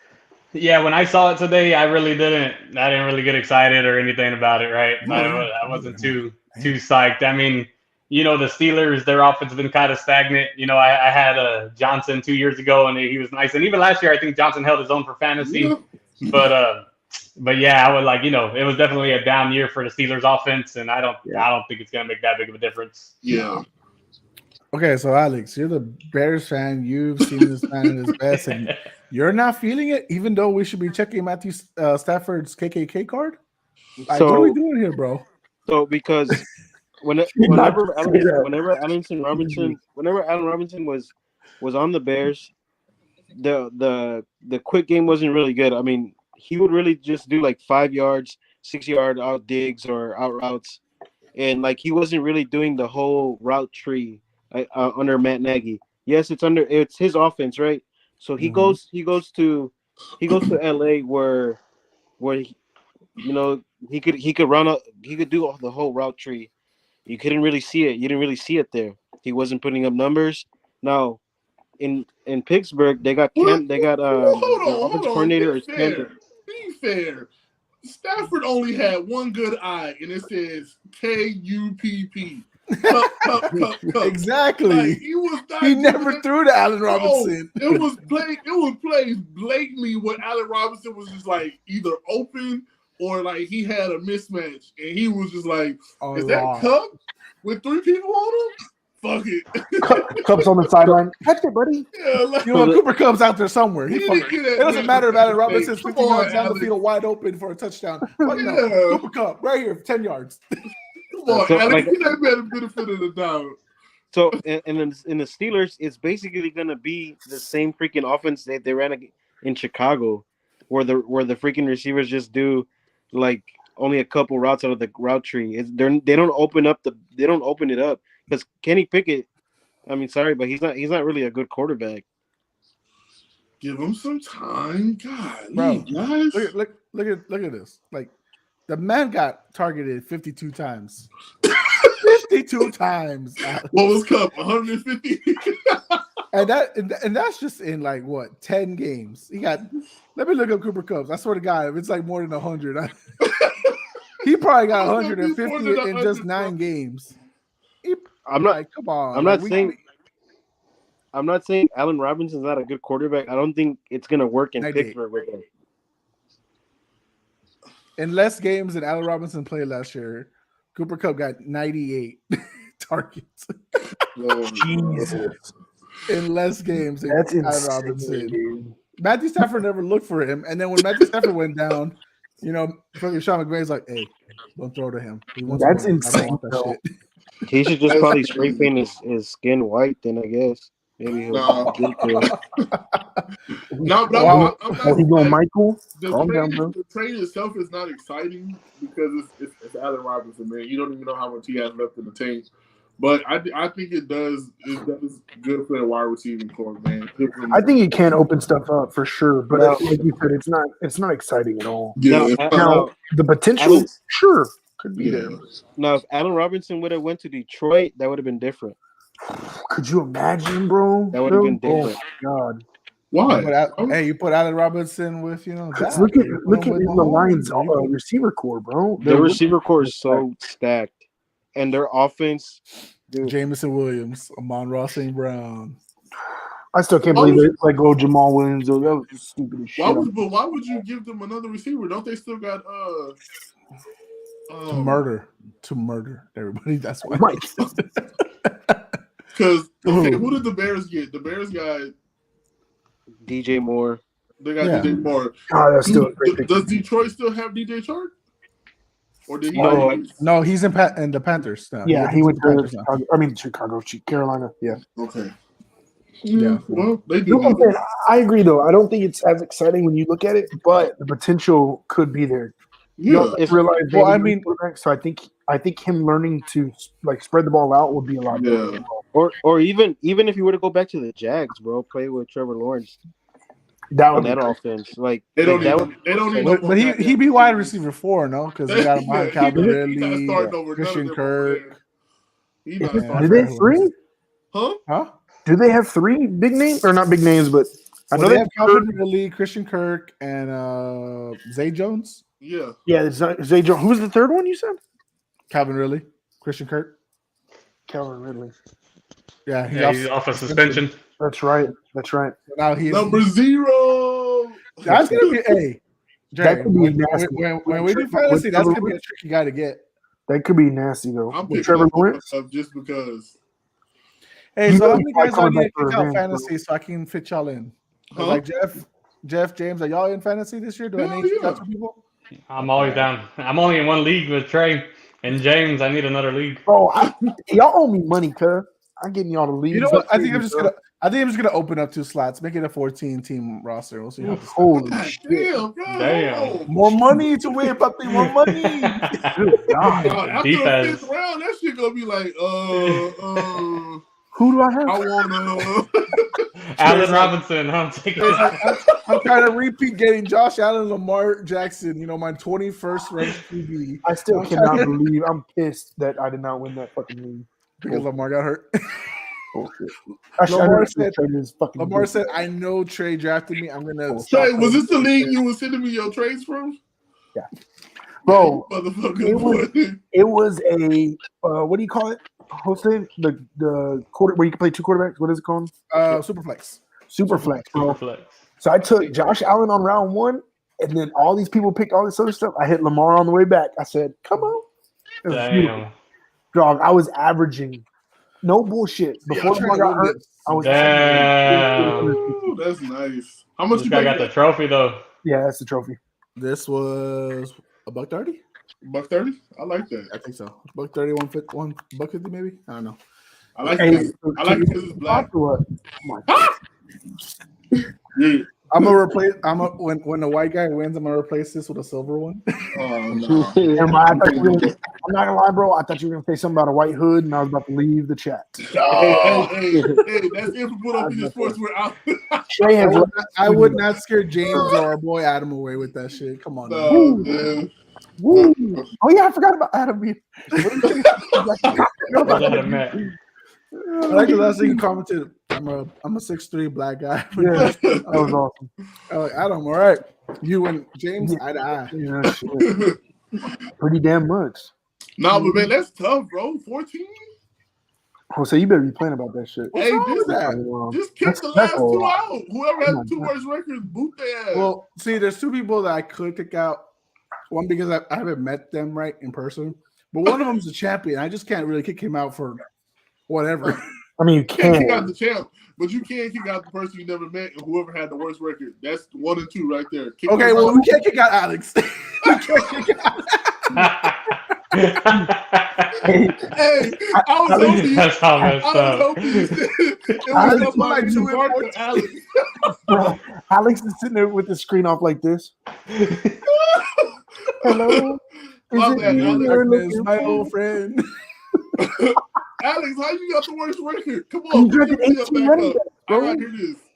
S5: Yeah, when I saw it today, I didn't really get excited or anything about it, right? I wasn't too psyched. I mean, you know, the Steelers, their offense has been kind of stagnant. You know, I had Johnson 2 years ago, and he was nice. And even last year, I think Johnson held his own for fantasy. Yeah. But yeah, I would like, you know, it was definitely a down year for the Steelers offense, and I don't think it's gonna make that big of a difference.
S2: Yeah.
S4: Okay, so Alex, you're the Bears fan. You've seen this man at his best, and you're not feeling it, even though we should be checking Matthew Stafford's KKK card. Like, what are we doing here, bro?
S1: So because whenever Allen Robinson was on the Bears, the quick game wasn't really good. I mean, he would really just do like 5 yards, 6 yard out digs or out routes, and like he wasn't really doing the whole route tree under Matt Nagy. Yes, it's his offense, right? So he goes to LA where he, you know, he could run up, he could do the whole route tree. You couldn't really see it. You didn't really see it there. He wasn't putting up numbers. Now, in Pittsburgh, they got offensive coordinator is Campbell.
S2: Be fair. Stafford only had one good eye, and it says KUPP. Cup.
S4: Exactly.
S2: Like,
S4: he never threw to Allen Robinson.
S2: It was played blatantly what Allen Robinson was just like either open or like he had a mismatch, and he was just like, "Is that Cup with 3 people on him? Fuck it."
S3: Cup's on the sideline. Catch it, buddy.
S2: Yeah, like,
S4: You know, Cooper Cup's out there somewhere. It doesn't
S2: man
S4: matter if Allen Robinson's
S2: Come
S4: 50 yards
S2: on,
S4: down the
S2: Alex.
S4: field wide open for a touchdown. Fuck no.
S2: Yeah.
S4: Cooper Cup, right here, 10 yards.
S2: Come on,
S1: So,
S2: Alex,
S1: like-
S2: give that man the benefit of the doubt.
S1: So in the Steelers, it's basically gonna be the same freaking offense that they ran in Chicago, where the freaking receivers just do like only a couple routes out of the route tree. They don't open it up because Kenny Pickett. I mean, sorry, but he's not really a good quarterback.
S2: Give him some time, God,
S4: Bro,
S2: guys.
S4: Look at this. Like the man got targeted 52 times. 52 times.
S2: What was Cup? 150.
S4: And that's just in like what 10 games. He got. Let me look up Cooper Kupp. I swear to God, if it's like more than 100, he probably got 150 in just 9 games.
S1: I'm not.
S4: Like, come on.
S1: I'm not saying. I'm not saying Allen Robinson's not a good quarterback. I don't think it's gonna work in Pittsburgh with him.
S4: In less games than Allen Robinson played last year, Cooper Kupp got 98 targets.
S3: Jesus.
S4: In less games than
S3: That's
S4: Allen Robinson. Dude. Matthew Stafford never looked for him. And then when Matthew Stafford went down, fucking Sean McVay's like, hey, don't throw to him.
S3: That's insane.
S1: He should just probably spray paint his skin white, then I guess. Maybe he'll
S2: No,
S3: he going Michael?
S2: The trade itself is not exciting because it's Allen Robinson, man. You don't even know how much he has left in the tank. But I think it does good for the wide receiving core, man.
S3: I think it can open stuff up for sure, but like you said, it's not exciting at all.
S2: Yeah,
S3: now the potential, sure, could be there.
S1: Now, if Allen Robinson would have went to Detroit, that would have been different.
S3: Could you imagine, bro?
S1: That would have been different.
S3: Oh, God.
S2: Why?
S4: You put Allen Robinson with that.
S3: Look at the Lions' receiver core, bro.
S1: The receiver core is so stacked. And their offense, dude.
S4: Jameson Williams, Amon-Ra St. Brown.
S3: I still can't believe it. Like, Jamal Williams. That was just stupid as shit.
S2: Why would you give them another receiver? Don't they still got
S4: to murder everybody? That's why.
S2: Because who did the Bears get? The Bears got
S1: DJ Moore.
S2: They got DJ Moore.
S3: Oh, that's still a great pick.
S2: Does Detroit still have DJ Chark? Or did he?
S4: No, he's in the Panthers now.
S3: Yeah, he went to Chicago. I mean, Carolina. Yeah.
S2: Okay.
S3: Yeah.
S2: Well, they do.
S3: I agree, though. I don't think it's as exciting when you look at it, but the potential could be there.
S2: Yeah.
S3: So I think him learning to like spread the ball out would be a lot better.
S1: Or even if you were to go back to the Jags, bro, play with Trevor Lawrence.
S3: That would
S1: that offense, like
S2: they don't even.
S4: But he be wide receiver 4, no? Because they got him on Calvin Ridley, Christian Kirk.
S3: Do they have 3?
S2: Huh?
S3: Do they have 3 big names or not big names? But
S4: I know they have Calvin Ridley, Christian Kirk, and Zay Jones.
S2: Yeah.
S3: Yeah, Zay Jones. Who's the third one you said?
S4: Calvin Ridley, Christian Kirk.
S3: Calvin Ridley.
S4: Yeah,
S5: he's off a suspension.
S3: That's right.
S2: Now he's number 0.
S4: That's gonna be
S3: that could be nasty.
S4: When we do fantasy, that's gonna be a tricky guy to get.
S3: That could be nasty though.
S2: I'm picking Trevor Lawrence just because.
S4: Hey, so how many guys do I need to kick out fantasy so I can fit y'all in? Like Jeff, James, are y'all in fantasy this year? Do I need to kick out 2 people?
S5: I'm always down. I'm only in 1 league with Trey and James. I need another league.
S3: Oh, y'all owe me money, cuz. I'm getting y'all the league.
S4: You know what? I think I'm just gonna open up 2 slots, make it a 14-team roster. We'll see how.
S3: Holy shit!
S2: Damn!
S4: More money to win, puppy. More money.
S2: After the 5th round, that shit gonna be like,
S3: who do I have?
S2: I want
S5: Allen Robinson. I'm taking.
S4: I'm trying to repeat getting Josh Allen, Lamar Jackson. My 21st ranked QB.
S3: I still cannot believe. I'm pissed that I did not win that fucking league
S4: because Lamar got hurt.
S3: Lamar
S4: said, "I know Trey drafted me. I'm gonna."
S2: Trey, was this the league you were sending me your trades from?
S3: Yeah, bro.
S2: It
S3: was a what do you call it? Hosted the quarter where you can play 2 quarterbacks. What is it called?
S4: Superflex,
S3: bro. So I took Josh Allen on round 1, and then all these people picked all this other stuff. I hit Lamar on the way back. I said, "Come on."
S5: Damn.
S3: Dog, I was averaging. No bullshit. Before Lamar got hurt, I was.
S2: Damn. That's nice. How much
S5: you got the trophy though?
S3: Yeah, that's the trophy.
S4: This was $130.
S2: $130? I like that.
S4: I think so. $130, $150 maybe. I don't know.
S2: I like it because it's black. Yeah.
S4: I'm gonna replace. When the white guy wins, I'm gonna replace this with a silver one.
S2: Oh no!
S3: I'm not gonna lie, bro. I thought you were gonna say something about a white hood, and I was about to leave the chat.
S2: Hey, that's it for put up in the sports.
S4: I would not scare James or our boy Adam away with that shit. Come on,
S2: man.
S3: Woo. Oh yeah, I forgot about Adam.
S4: I like the last thing you commented. I'm a 6'3" black guy.
S3: Yeah, that was awesome.
S4: Like, Adam, all right. You and James, eye to eye.
S3: Yeah, shit. Pretty damn much.
S2: Nah, but man, that's tough, bro. 14.
S3: Jose, you better be playing about that shit.
S2: Hey, just kick the last two out. Whoever has the two worst records, boot their ass.
S4: Well, see, there's two people that I could kick out. One because I haven't met them right in person, but one of them's a champion. I just can't really kick him out for whatever.
S3: I mean, you
S2: can't
S3: can
S2: kick out the champ, but you can't kick out the person you never met and whoever had the worst record. That's 1 and 2 right there.
S4: Okay, well, we can't kick out Alex. We can't kick out
S2: Hey, I was hoping. That's how messed up. It was like
S3: Alex. Bro, Alex is sitting there with the screen off like this. Hello.
S4: Alex, my old friend.
S2: Alex, how you got the worst record? Come on, I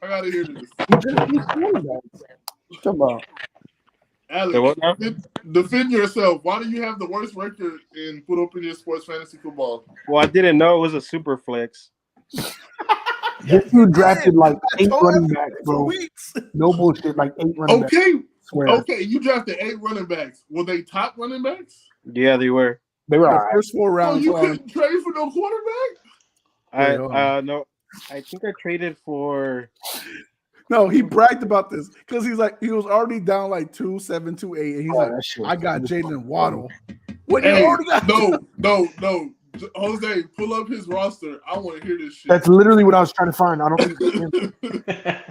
S2: gotta hear this.
S3: Come on.
S2: Alex, defend yourself. Why do you have the worst record in put up in your sports fantasy football?
S1: Well, I didn't know it was a super flex.
S3: This dude drafted like 8 running backs, bro. No bullshit, like 8 running backs.
S2: Okay, you drafted 8 running backs. Were they top running backs?
S1: Yeah, they were.
S3: They were
S4: the first 4 rounds.
S2: Oh, you couldn't trade for no quarterback?
S1: No, I think I traded for.
S4: No, he bragged about this because he's like he was already down like 2-7, 2-8, and he's like, I got Jalen Waddle. When you already got
S2: no. Jose, pull up his roster. I want to hear this shit.
S3: That's literally what I was trying to find. I don't think.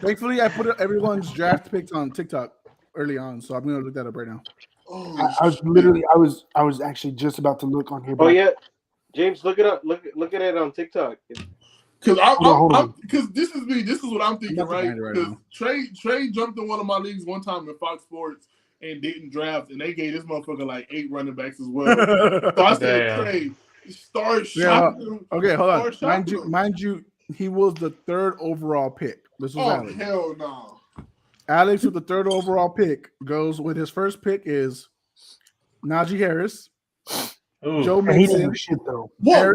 S4: Thankfully, I put everyone's draft picks on TikTok early on, so I'm gonna look that up right now.
S3: Oh, I was actually just about to look on here.
S1: Oh yeah, James, look it up. Look at it on TikTok.
S2: Because this is me. This is what I'm thinking, right? Because Trey jumped in one of my leagues one time in Fox Sports and didn't draft, and they gave this motherfucker like 8 running backs as well. So I said, Trey, start shopping.
S4: Okay, hold on. Mind you, he was the 3rd overall pick. This was Alex.
S2: Hell no.
S4: Alex with the 3rd overall pick goes with his first pick is Najee Harris.
S5: Ooh.
S4: Joe Mixon.
S3: Shit though.
S2: Whoa.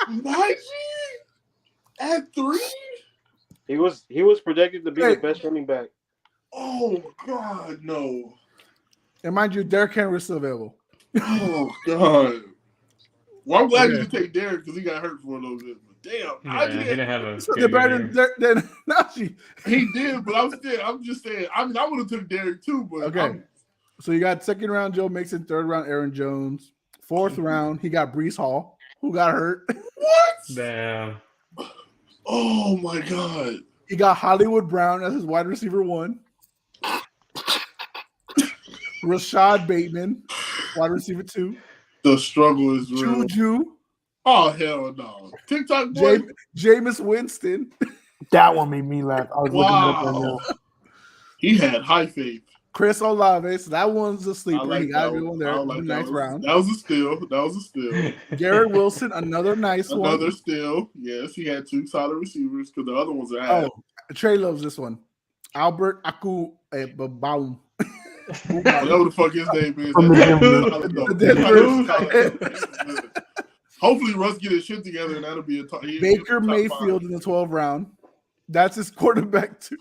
S2: Najee at 3?
S1: He was projected to be the best running back.
S2: Oh God, no.
S4: And mind you, Derrick Henry is still available.
S2: Oh God. Well, I'm glad you take Derrick because he got hurt for a little bit. But damn,
S5: he didn't have a.
S4: They're better than Najee.
S2: He did, but I'm just saying. I mean, I would have took Derrick too, but
S4: okay. So you got 2nd round Joe Mixon, 3rd round Aaron Jones, 4th round he got Breece Hall, who got hurt.
S2: What?
S5: Damn.
S2: Oh my God.
S4: He got Hollywood Brown as his wide receiver 1. Rashad Bateman, wide receiver 2.
S2: The struggle is real.
S4: Juju.
S2: Oh hell no. TikTok boy.
S4: Jameis Winston.
S3: That one made me laugh. I was looking at that now.
S2: He had high faith.
S4: Chris Olave. So that one's a sleeper.
S2: Like
S4: he got everyone there. Nice round.
S2: That was a steal.
S4: Garrett Wilson, another nice one.
S2: Another steal. Yes, he had 2 solid receivers because the other ones are ass.
S4: Oh, Trey loves this one. Albert Aku Baum.
S2: Whatever the fuck his name is. Hopefully Russ get his shit together and that'll be a
S4: Baker Mayfield 5. In the 12th round. That's his quarterback too.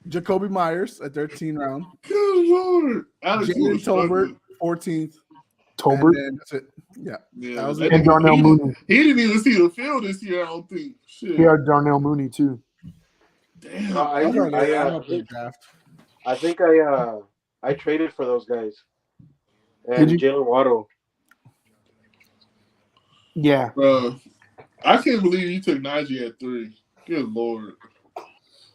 S4: Jacoby Myers at 13th round.
S2: Good Lord.
S4: Jalen Tolbert, 14th.
S3: Tolbert?
S4: And that's it. Yeah.
S2: That was
S3: and Darnell Mooney.
S2: He didn't even see the field this year, I don't think. Shit.
S3: He had Darnell Mooney too.
S2: Damn.
S1: I think I traded for those guys. And Jalen Waddle.
S3: Yeah.
S2: Bro, I can't believe you took Najee at 3. Good Lord.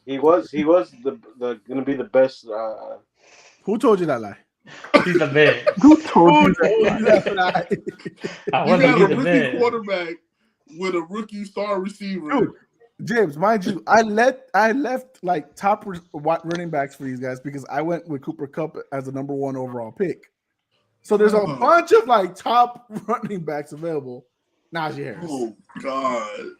S1: He was the gonna be the best.
S4: Who told you that lie?
S5: He's a bitch.
S3: Who told
S4: Who
S3: you
S4: told you
S3: that?
S4: that lie?
S5: I
S2: You
S5: want to
S2: got
S5: be
S2: a
S5: the
S2: rookie
S5: bitch.
S2: quarterback with a rookie star receiver.
S4: Dude, James, mind you, I left like top running backs for these guys because I went with Cooper Kupp as the number 1 overall pick. So there's a bunch of like top running backs available. Najee Harris.
S2: Oh God.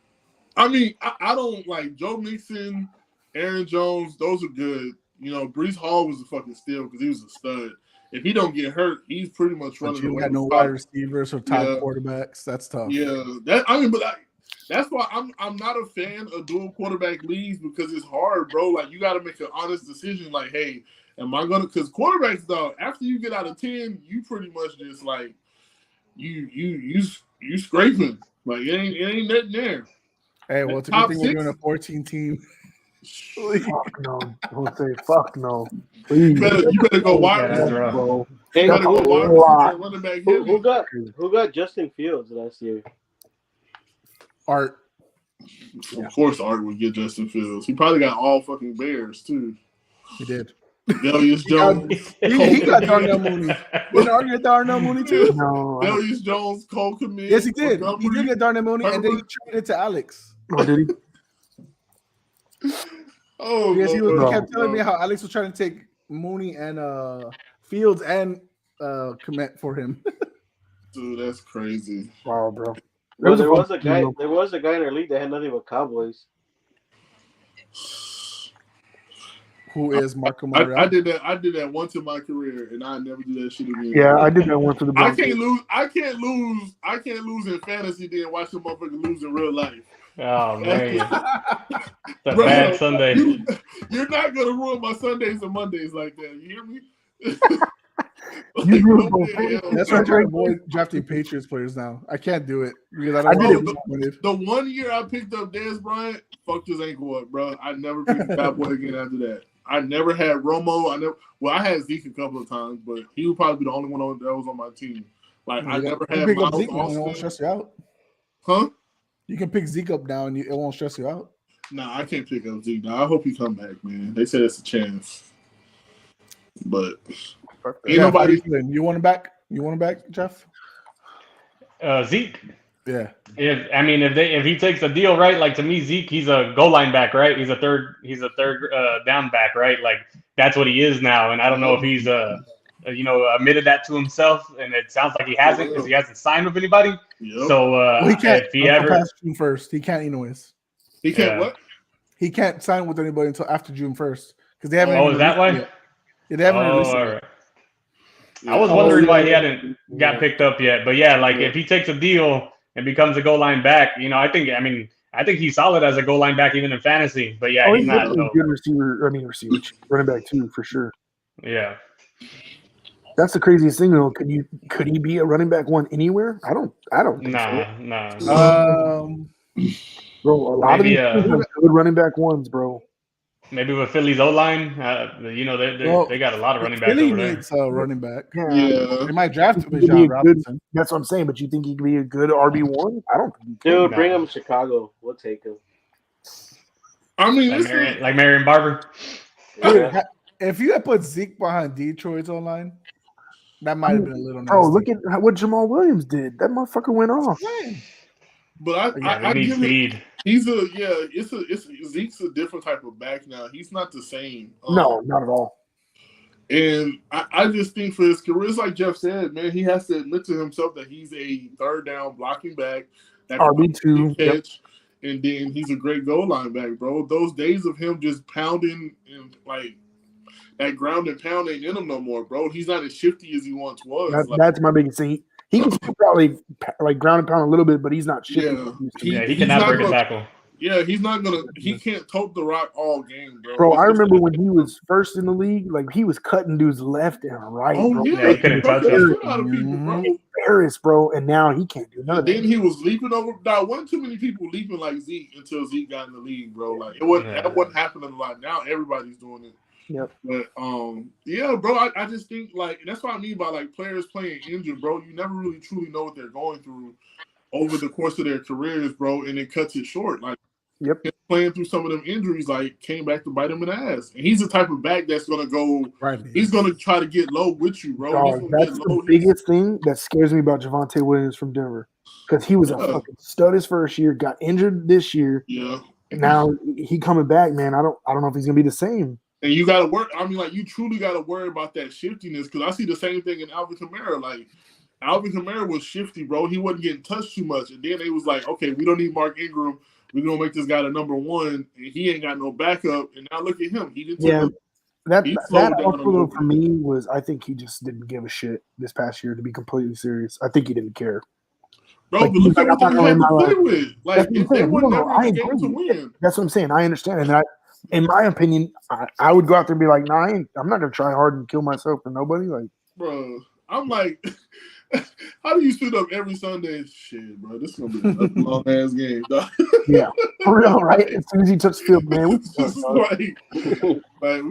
S2: I mean, I don't like Joe Mixon, Aaron Jones. Those are good. You know, Brees Hall was a fucking steal because he was a stud. If he don't get hurt, he's pretty much
S4: But
S2: running
S4: you
S2: away.
S4: got no wide receivers or top quarterbacks. That's tough.
S2: Yeah, that's why I'm not a fan of dual quarterback leagues because it's hard, bro. Like you got to make an honest decision. Like, hey, am I gonna? Because quarterbacks, though, after you get out of 10, you pretty much just like you scraping. Like it ain't nothing there.
S4: Hey, well, it's a good thing we're doing a 14 team.
S3: Fuck no. Don't say fuck no. Please.
S2: You better go wide
S5: that's
S2: receiver,
S5: rough.
S2: bro.
S1: Hey,
S2: You gotta go wide receiver, running back.
S1: who got Justin Fields last year?
S4: Art.
S2: Of course, Art would get Justin Fields. He probably got all fucking Bears too.
S4: He did.
S2: Delius Jones.
S4: He got Darnell Mooney. Didn't Art get Darnell Mooney too?
S3: No.
S2: Delius Jones, Cole Kmet.
S4: Yes, he did. He
S2: Montgomery.
S4: did get Darnell Mooney, and then he traded to Alex.
S3: Oh, did he?
S2: Oh,
S4: Yes, he
S2: Lord.
S4: kept telling me how Alex was trying to take Mooney and Fields and Kmet for him.
S2: Dude, that's crazy.
S3: Wow, bro.
S1: Bro, there was a guy in our league that had nothing but Cowboys.
S4: Who is Marco
S2: I
S4: Mariota?
S2: I did that once in my career, and I never do that shit again.
S3: Yeah, I did that one for the
S2: I
S3: Broncos.
S2: can't lose in fantasy. Then watch the motherfucker lose in real life.
S5: Oh man, it's a
S2: Bro,
S5: bad Sunday.
S2: You're not gonna ruin my Sundays and Mondays like that. You hear me?
S3: You ruined
S2: no
S3: both.
S2: way, hell.
S4: That's why I'm trying to avoid drafting Patriots players now. I can't do it because I don't
S3: I did
S4: want
S3: it.
S4: to be disappointed.
S2: The 1 year I picked up Dez Bryant, fucked his ankle up, bro. I never picked the Cowboy again after that. I never had Romo. I had Zeke a couple of times, but he would probably be the only one that was on my team. Like I never had
S4: pick up
S2: Miles
S4: Zeke now, and it won't
S2: Austin.
S4: stress you out.
S2: Huh?
S4: You can pick Zeke up now and it won't stress you out.
S2: Nah, I can't pick up Zeke. Nah, I hope he come back, man. They said it's a chance. But ain't
S4: Jeff, how
S2: nobody.
S4: you want him back? You want him back, Jeff?
S5: Zeke.
S4: Yeah.
S5: If he takes a deal, right? Like to me, Zeke, he's a goal line back, right? He's a third down back, right? Like that's what he is now. And I don't know if he's admitted that to himself, and it sounds like he hasn't because he hasn't signed with anybody.
S2: Yep.
S5: So
S4: He can't.
S5: if he ever
S4: past June 1st, he can't anyways.
S2: He can't
S5: Yeah.
S2: what?
S4: He can't sign with anybody until after June 1st because they haven't.
S5: Oh,
S4: even
S5: is that
S4: released it
S5: why?
S4: yet. Yeah, they haven't released it
S5: all
S4: yet.
S5: right. I was wondering why he hadn't got picked up yet, but yeah, like if he takes a deal and becomes a goal line back, I think he's solid as a goal line back even in fantasy. But yeah, he's not.
S3: a good receiver. Running back too, for sure.
S5: Yeah.
S3: That's the craziest thing, though. Could he be a running back one anywhere? I don't think so.
S5: Nah.
S3: Bro, a lot
S5: Maybe,
S3: of these teams have good running back ones, bro.
S5: Maybe with Philly's O-line, they got a lot of running backs
S4: Philly
S5: over there.
S4: needs a running back.
S2: Yeah.
S4: They might draft
S3: He could be
S4: Bijan
S3: a good-
S4: Robinson.
S3: That's what I'm saying. But you think he could be a good RB1? I don't think he could.
S1: Dude,
S5: Nah.
S1: bring him to Chicago. We'll take him.
S2: I mean,
S5: Like Marion Barber.
S4: Dude, if you had put Zeke behind Detroit's online, that might have been a little nasty.
S3: Bro, look at what Jamal Williams did. That motherfucker went off.
S2: but
S5: We
S2: I
S5: need
S2: give it.
S5: speed.
S2: Zeke's a different type of back now. He's not the same.
S3: No, not at all.
S2: And I just think for his career, it's like Jeff said, man, he has to admit to himself that he's a third down blocking back. That
S3: RB2.
S2: catch, and then he's a great goal line back, bro. Those days of him just pounding and like that ground and pound ain't in him no more, bro. He's not as shifty as he once was.
S3: That's my biggest thing. He can probably like ground and pound a little bit, but he's not shifty.
S2: Yeah.
S5: He cannot break a tackle.
S2: Yeah, he's not gonna. He can't tote the rock all game, bro.
S3: Bro, I remember when he was first in the league, like he was cutting dudes left and right.
S2: Oh
S3: bro.
S2: yeah,
S5: he couldn't touch
S2: him.
S5: him.
S3: Harris, bro, and now he can't do nothing.
S2: Then he was leaping over. There wasn't too many people leaping like Zeke until Zeke got in the league, bro. Like it wasn't. That wasn't happening a lot. Now everybody's doing it.
S3: Yep.
S2: But yeah, bro. I just think like that's what I mean by like players playing injured, bro. You never really truly know what they're going through over the course of their careers, bro, and it cuts it short. Like
S3: Yep.
S2: Playing through some of them injuries, like came back to bite him in the ass. And he's the type of back that's gonna go.
S4: Right.
S2: He's gonna try to get low with you, bro.
S3: Dog, that's the biggest thing that scares me about Javonte Williams from Denver, because he was a fucking stud his first year, got injured this year.
S2: Yeah.
S3: Now he coming back, man. I don't know if he's gonna be the same.
S2: And you gotta work. I mean, like you truly gotta worry about that shiftiness, because I see the same thing in Alvin Kamara. Like Alvin Kamara was shifty, bro. He wasn't getting touched too much, and then they was like, okay, we don't need Mark Ingram. We're gonna make this guy the number one, and he ain't got no backup. And now look at him. He didn't.
S3: Yeah, that also for me was, I think he just didn't give a shit this past year. To be completely serious, I think he didn't care.
S2: Bro,
S3: like,
S2: but look at what they had to play with. Like if they were never in the game to win.
S3: That's what I'm saying. I understand, and in my opinion, I would go out there and be like, "Nah, I'm not gonna try hard and kill myself for nobody." Like,
S2: bro, I'm like. How do you sit up every Sunday? Shit, bro, this is gonna be a long ass game, dog.
S3: Yeah, for real, right? As soon as you touch the field, man, we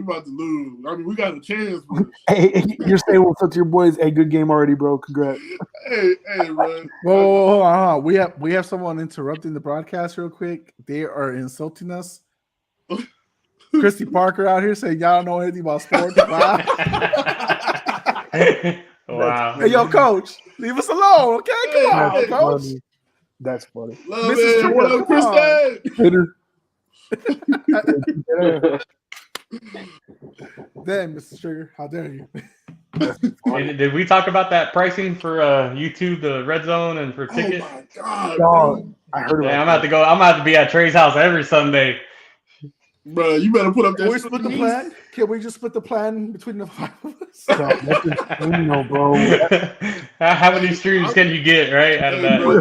S2: about to lose. I mean, we got a chance.
S3: Hey, you're saying what's up to your boys? Hey, good game already, bro. Congrats.
S2: Hey, bro.
S4: Whoa, we have someone interrupting the broadcast real quick. They are insulting us. Christy Parker out here saying y'all don't know anything about sports. Wow.
S5: Wow.
S4: Hey, yo, coach, leave us alone, okay? Come on, coach.
S3: Funny. That's funny.
S2: Love Mrs. Jordan,
S4: Damn, Mr. Sugar, how dare you?
S5: And did we talk about that pricing for YouTube, the Red Zone, and for tickets?
S2: Oh my God,
S3: I heard about
S5: I'm about to go. I'm about to be at Trey's house every Sunday.
S2: Bro, you better put up that.
S4: Can we split the plan? Can we just split the plan between the 5 of us?
S3: No, bro.
S5: How many streams can you get, right? Out of that?
S2: Bro,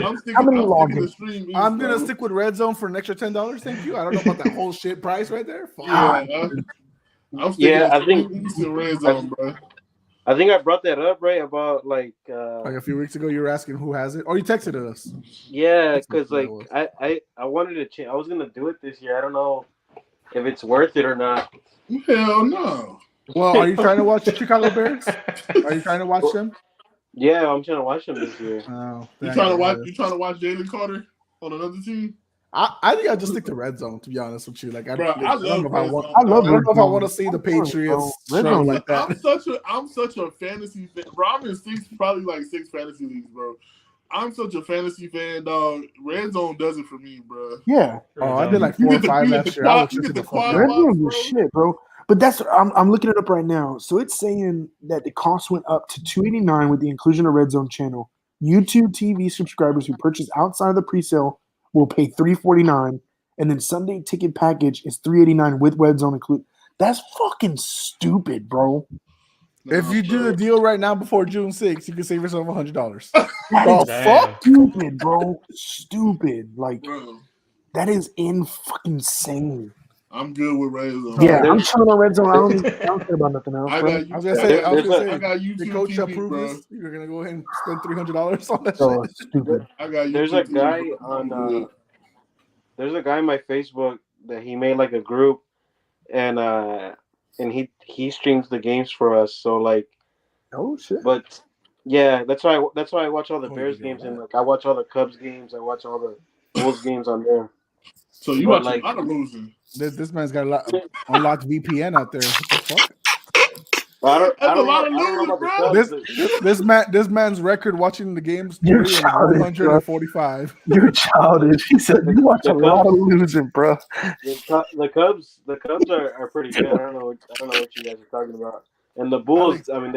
S4: I'm gonna stick with Red Zone for an extra $10. Thank you. I don't know about that whole shit price right there.
S2: I think Red Zone, bro.
S1: I think I brought that up right about like
S4: a few weeks ago. You were asking who has it, or you texted us.
S1: Yeah, because like I wanted to change. I was gonna do it this year. I don't know if it's worth it or not.
S2: Hell no.
S4: Well, are you trying to watch the Chicago Bears? Are you trying to watch them?
S1: Yeah, I'm trying to watch them this year.
S4: Oh,
S2: you trying to watch Jalen Carter on another team?
S4: I think I'll just stick to Red Zone, to be honest with you. Like, I don't know if I want to see the Patriots struggle like that.
S2: I'm such a fantasy fan. Bro, I'm in probably like 6 fantasy leagues, bro. I'm such a fantasy fan, dog. Red Zone does it for me, bro.
S3: Yeah.
S4: Oh, I did like 4 or 5 last year.
S3: Red Zone was shit, bro. But that's I'm looking it up right now. So it's saying that the cost went up to $289 with the inclusion of Red Zone channel. YouTube TV subscribers who purchase outside of the presale will pay $349, and then Sunday ticket package is $389 with Red Zone included. That's fucking stupid, bro.
S4: If you do the deal right now before June 6th, you can save yourself $100.
S3: Fuck, stupid, bro. Stupid. Like,
S2: bro,
S3: that is insane.
S2: I'm good with Red Zone.
S3: Yeah, I'm chilling on Red Zone. I don't care about nothing else.
S2: I
S3: bro.
S2: got YouTube.
S4: The coach
S2: TV,
S4: approved
S2: bro.
S4: this. You're gonna go ahead and spend $300 on that shit.
S3: Stupid.
S1: There's a guy on. There's a guy on my Facebook that he made like a group, and he streams the games for us. So like,
S3: oh shit.
S1: But yeah, that's why I watch all the Bears games, and like I watch all the Cubs games. I watch all the Bulls games on there.
S2: So you watch like a lot of losing.
S4: This man's got a unlocked VPN out there. What the fuck?
S1: I don't know about
S4: this man's record watching the games.
S3: You're childish,
S4: 145.
S3: You're childish. He said you watch a lot of losing, bro.
S1: The Cubs are pretty good. I don't know what you guys are talking about. And the Bulls, I mean,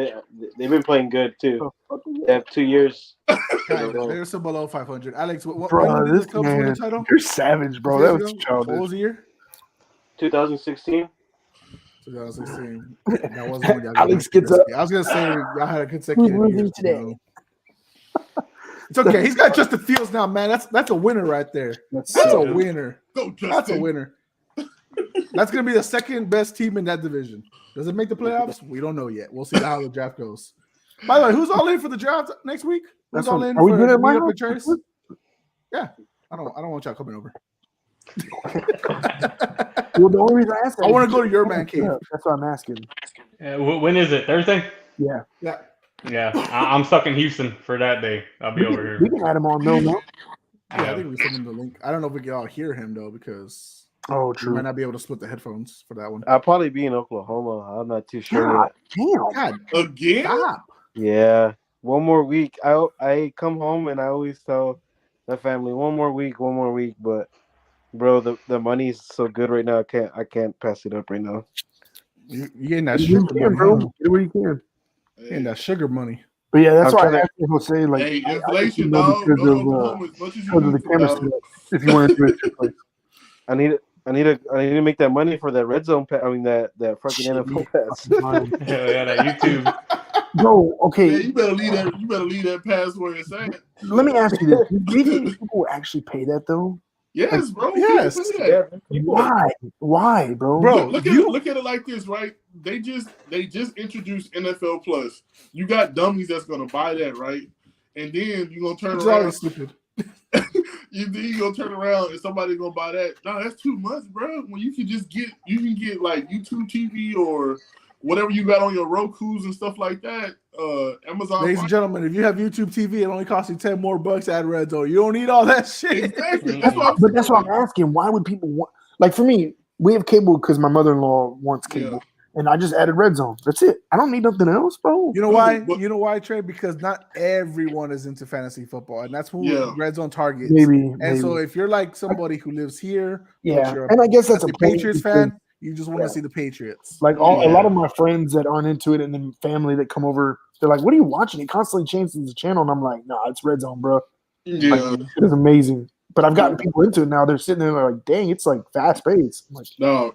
S1: they've been playing good too. They have 2 years.
S4: They're still below 500. Alex, when did the Cubs win the title?
S3: You're savage, bro. That was childish.
S4: What was the year?
S1: 2016.
S4: 2016. That wasn't when y'all
S3: Alex gets up.
S4: I was gonna say y'all had a consecutive year
S3: today.
S4: It's okay. He's got Justin Fields now, man. That's a winner right there. That's a winner. That's a winner. That's gonna be the second best team in that division. Does it make the playoffs? We don't know yet. We'll see how the draft goes. By the way, who's all in for the draft next week? Who's all in?
S3: Are we good at my house?
S4: Yeah, I don't want y'all coming over.
S3: Well, the only reason I asked that,
S4: I want to go to your man cave.
S3: That's what I'm asking.
S5: When is it? Thursday?
S3: Yeah.
S5: I'm stuck in Houston for that day. I'll be over here.
S3: We can add him on. No.
S4: Yeah, I think we send him the link. I don't know if we can all hear him though because
S3: Oh,
S4: we
S3: true.
S4: might not be able to split the headphones for that one.
S1: I'll probably be in Oklahoma. I'm not too sure
S3: God
S1: yet.
S3: damn.
S4: God,
S2: Again?
S4: stop.
S1: Yeah, one more week. I come home and I always tell the family one more week. But bro, the money's so good right now. I can't pass it up right now.
S4: You getting that
S3: You
S4: sugar
S3: can,
S4: money,
S3: bro.
S4: huh?
S3: Get where you can.
S4: Getting that sugar money.
S3: But yeah, that's
S1: I'm
S3: why
S1: trying
S3: I
S1: to-
S3: asked you to say like
S2: Hey,
S3: I
S2: inflation,
S3: know
S2: dog.
S3: because
S2: Go to
S3: of
S2: Oklahoma as much as you
S3: because of the
S2: need to,
S3: camera
S2: dog.
S3: setup. If you want to do it your place.
S1: I need to make that money for that red zone. I mean that fucking NFL pass.
S5: Hell yeah, that YouTube.
S3: Bro, okay.
S2: Man, you better leave that pass where it's at.
S3: Let me ask you this: do you think people actually pay that though?
S2: Yes, bro.
S4: Yes.
S2: People pay that.
S3: Why? Why, bro?
S4: Bro,
S2: Look at it like this, right? They just introduced NFL Plus. You got dummies that's gonna buy that, right? And then you're gonna turn
S4: It's already
S2: around.
S4: stupid.
S2: You gonna turn around and somebody gonna buy that. No, that's too much, bro. When you can get like YouTube TV or whatever you got on your Roku's and stuff like that. Amazon.
S4: Ladies and gentlemen, if you have YouTube TV, it only costs you $10 more to add Red Zone. You don't need all that shit.
S2: Exactly.
S3: But that's what I'm asking. Why would people want? Like for me, we have cable because my mother-in-law wants cable, and I just added Red Zone. That's it. I don't need nothing else, bro.
S4: You know why? You know why, Trey? Because not everyone is into fantasy football, and that's who Red Zone targets.
S3: Maybe.
S4: So if you're like somebody who lives here,
S3: yeah,
S4: you're
S3: and I guess that's a
S4: Patriots fan. You just want to see the Patriots.
S3: Like a lot of my friends that aren't into it, and then family that come over, they're like, "What are you watching?" It constantly changes the channel, and I'm like, "Nah, it's Red Zone, bro."
S2: Yeah,
S3: like, it's amazing. But I've gotten people into it now. They're sitting there like, "Dang, it's like fast paced." Like,
S2: no,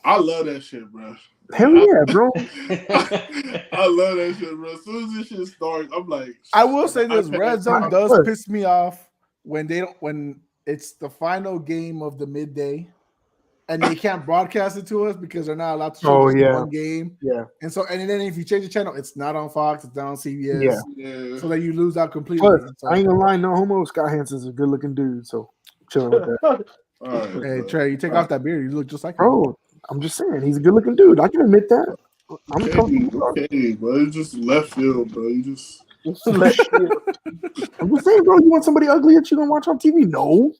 S2: I love that shit, bro.
S3: Hell yeah, bro!
S2: I love that shit, bro. As soon as this shit starts, I'm like,
S4: I will say this: Red Zone does piss me off when it's the final game of the midday. And they can't broadcast it to us because they're not allowed to show one game.
S3: Yeah.
S4: And then if you change the channel, it's not on Fox, it's not on CBS.
S2: Yeah.
S4: So that you lose out completely.
S3: But I ain't gonna lie, no homo. Scott Hansen's a good looking dude, so chilling with that.
S4: Hey Trey, you take off that beard, you look just like him.
S3: Bro, I'm just saying, he's a good looking dude. I can admit that.
S2: Okay, bro. It's just left field, bro. You just
S3: left field. I'm just saying, bro, you want somebody ugly that you gonna watch on TV? No.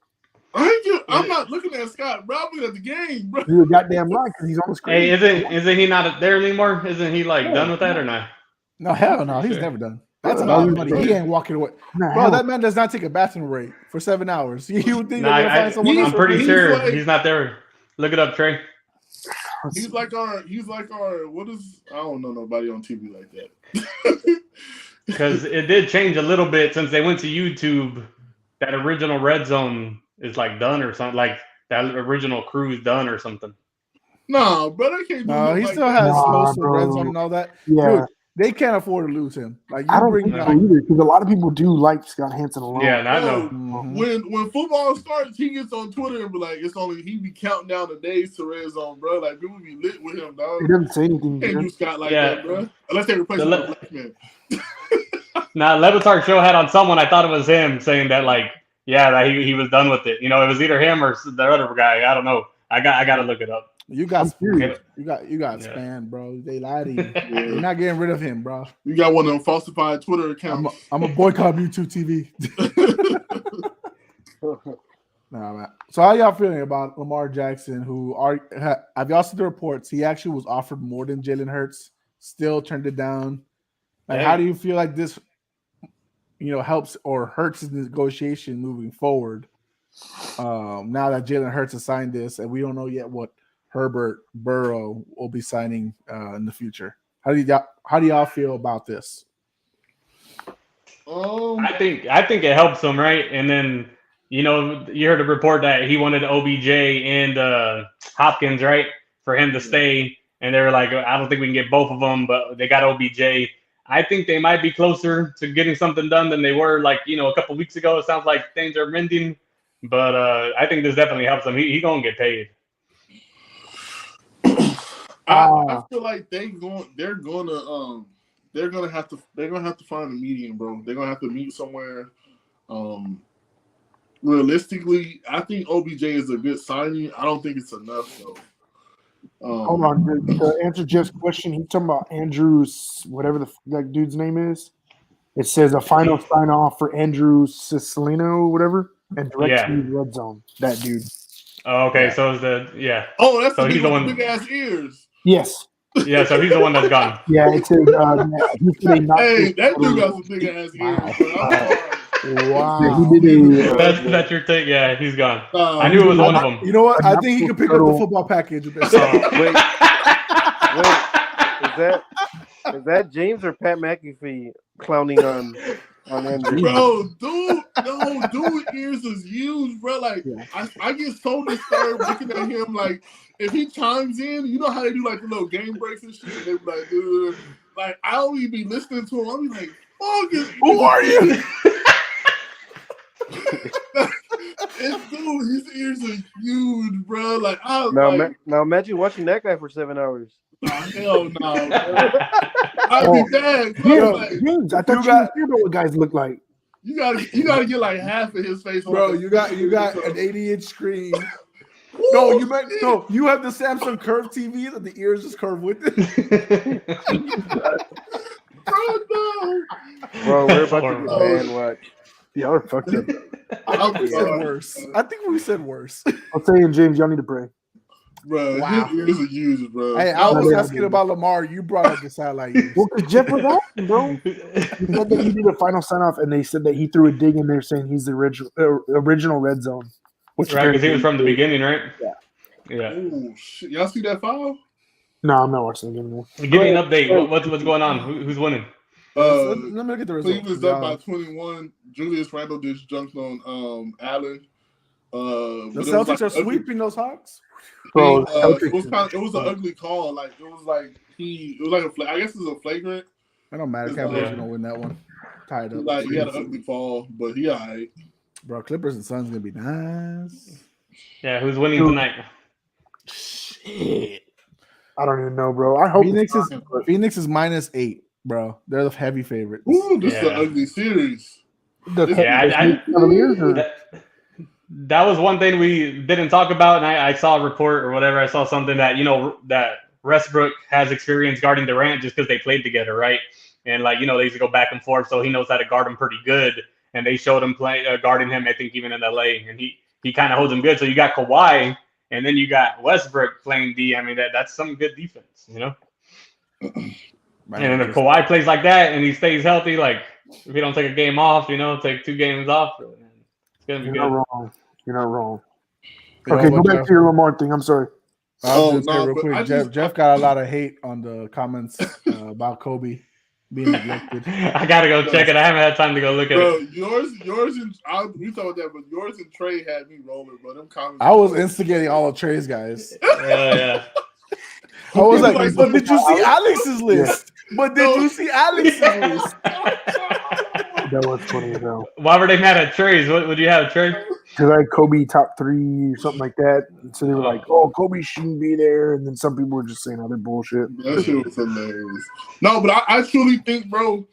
S2: I'm not looking at Scott, bro. I'm looking at the game, bro.
S3: You're a goddamn right because he's on the screen.
S5: Hey, isn't he not there anymore? Isn't he done with that or not?
S4: No, hell no. He's never done. That's a lot of money. He ain't walking away. Bro, that man does not take a bathroom break for 7 hours. You would think
S5: I'm pretty sure he's not there. Look it up, Trey.
S2: He's like our what is, I don't know nobody on TV like that.
S5: Because it did change a little bit since they went to YouTube. That original Red Zone is like done or something. Like that original crew is done or something.
S2: No, bro, they can't do
S4: no, he
S2: like
S4: still
S2: that.
S4: has most of Red Zone and all that.
S3: Yeah.
S4: Dude, they can't afford to lose him. Like
S3: I don't think so either because a lot of people do like Scott Hansen alone.
S5: Yeah, I know.
S2: When football starts, he gets on Twitter and be like, he be counting down the days to Red Zone, bro. Like people be lit with him, dog.
S3: He doesn't say anything.
S2: Can't do Scott like that, bro. Unless they replace him with a black man.
S5: Now, Levitar show had on someone. I thought it was him saying that, like, that he was done with it. You know, it was either him or the other guy. I don't know. I got to look it up.
S4: You got Span, bro. They lied to you. You're not getting rid of him, bro.
S2: You got one of them falsified Twitter accounts.
S4: I'm a boycott YouTube TV. Nah, man. So how y'all feeling about Lamar Jackson? Have y'all seen the reports? He actually was offered more than Jalen Hurts, still turned it down. Like, how do you feel like this, helps or hurts his negotiation moving forward? Now that Jalen Hurts has signed this, and we don't know yet what Herbert Burrow will be signing in the future. How do y'all feel about this?
S5: I think it helps him, right? And then you heard a report that he wanted OBJ and Hopkins, right, for him to stay, and they were like, I don't think we can get both of them, but they got OBJ. I think they might be closer to getting something done than they were, like a couple weeks ago. It sounds like things are mending, but I think this definitely helps him. He gonna get paid.
S2: I feel like they're gonna have to find a median, bro. They're gonna have to meet somewhere. Realistically, I think OBJ is a good signing. I don't think it's enough though.
S3: Hold on, to answer Jeff's question, he's talking about Andrews, whatever the dude's name is. It says a final sign off for Andrew Cicilline, whatever. and DirecTV Red Zone. That dude.
S5: Oh, okay, so is the
S2: Oh, that's
S5: so
S2: the
S5: he's
S2: dude
S5: the
S2: with the
S5: one.
S2: big ass ears.
S3: Yes.
S5: Yeah, so he's the one that's gone.
S3: Yeah, it says he said not
S2: Hey, that dude got some big ass ears, bro. I'm sorry.
S4: Wow.
S3: He did a
S5: That's your take. Yeah, he's gone.
S2: Nah,
S5: I knew it was one of them.
S4: You know what? I think he
S3: An
S4: could pick up the football package.
S1: Wait, is that James or Pat McAfee clowning on Andrew?
S2: Bro, dude ears is huge, bro. Like, I get so disturbed looking at him. Like, if he chimes in, you know how they do like the little game breaks and shit. They be like, dude, like I don't even be listening to him. I'll be like, fuck it.
S4: Who are you?
S2: Dude, his ears are huge, bro. Like,
S1: now imagine watching that guy for 7 hours.
S2: Hell no, bro. I'd be bad.
S3: James, I thought you got what guys look like.
S2: You gotta get like half of his face,
S4: bro. You got an 80-inch screen. No, you have the Samsung Curve TV that the ears just curve with it.
S1: Bro, we're about to do man watch.
S3: Y'all are fucked up.
S4: We said worse. I think we said worse.
S3: I'll tell you, James, y'all need to pray.
S2: Bro, his ears are huge, bro.
S4: Hey, I was asking about Lamar. You brought up the satellite ears.
S3: Well, because Jeff was asking, bro. He said that he did a final sign off, and they said that he threw a dig in there saying he's the original red zone.
S5: Which right, because he was from the beginning, right?
S3: Yeah.
S2: Oh shit! Y'all see that file?
S3: No, I'm not watching the game anymore.
S5: Give me an update. What's going on? Who's winning?
S4: Let me look at the results.
S2: Cleveland's up by 21. Julius Randle just jumped on Allen.
S4: The Celtics are sweeping those Hawks.
S3: Bro,
S2: it was an ugly call. Like it was like I guess it was a flagrant.
S4: I don't matter. Cavaliers gonna win that one. Tied up.
S2: Like he had an ugly fall, but he all right.
S4: Bro, Clippers and Suns gonna be nice.
S5: Yeah, who's winning tonight?
S3: Shit. I don't even know, bro. I hope
S4: Phoenix is -8, bro. They're the heavy favorites.
S2: Ooh, this is an ugly series.
S5: That was one thing we didn't talk about, and I saw a report or whatever. I saw something that that Westbrook has experience guarding Durant just because they played together, right? And they used to go back and forth, so he knows how to guard him pretty good. And they showed him guarding him, I think, even in LA, and he kind of holds him good. So you got Kawhi, and then you got Westbrook playing D. I mean, that's some good defense, And then if Kawhi plays like that and he stays healthy, like if he don't take a game off, take 2 games off, it's gonna be good.
S3: You're not wrong. Okay, go back to your Lamar thing. I'm sorry.
S4: Real quick. Jeff got a lot of hate on the comments about Kobe being neglected.
S5: I gotta go check it. I haven't had time to go look at it.
S2: Yours and we thought that, but yours and Trey had me rolling, bro. Them comments.
S4: I was instigating all of Trey's guys.
S5: Yeah.
S4: I was like, but did you see Alex's list? But did you see Alex's list?
S3: That was funny though.
S5: Why were they mad at Trey's? What would you have, Trey?
S3: Because I had Kobe top 3 or something like that. And so they were like, "Oh, Kobe shouldn't be there," and then some people were just saying other bullshit.
S2: That shit was hilarious. No, but I truly think, bro,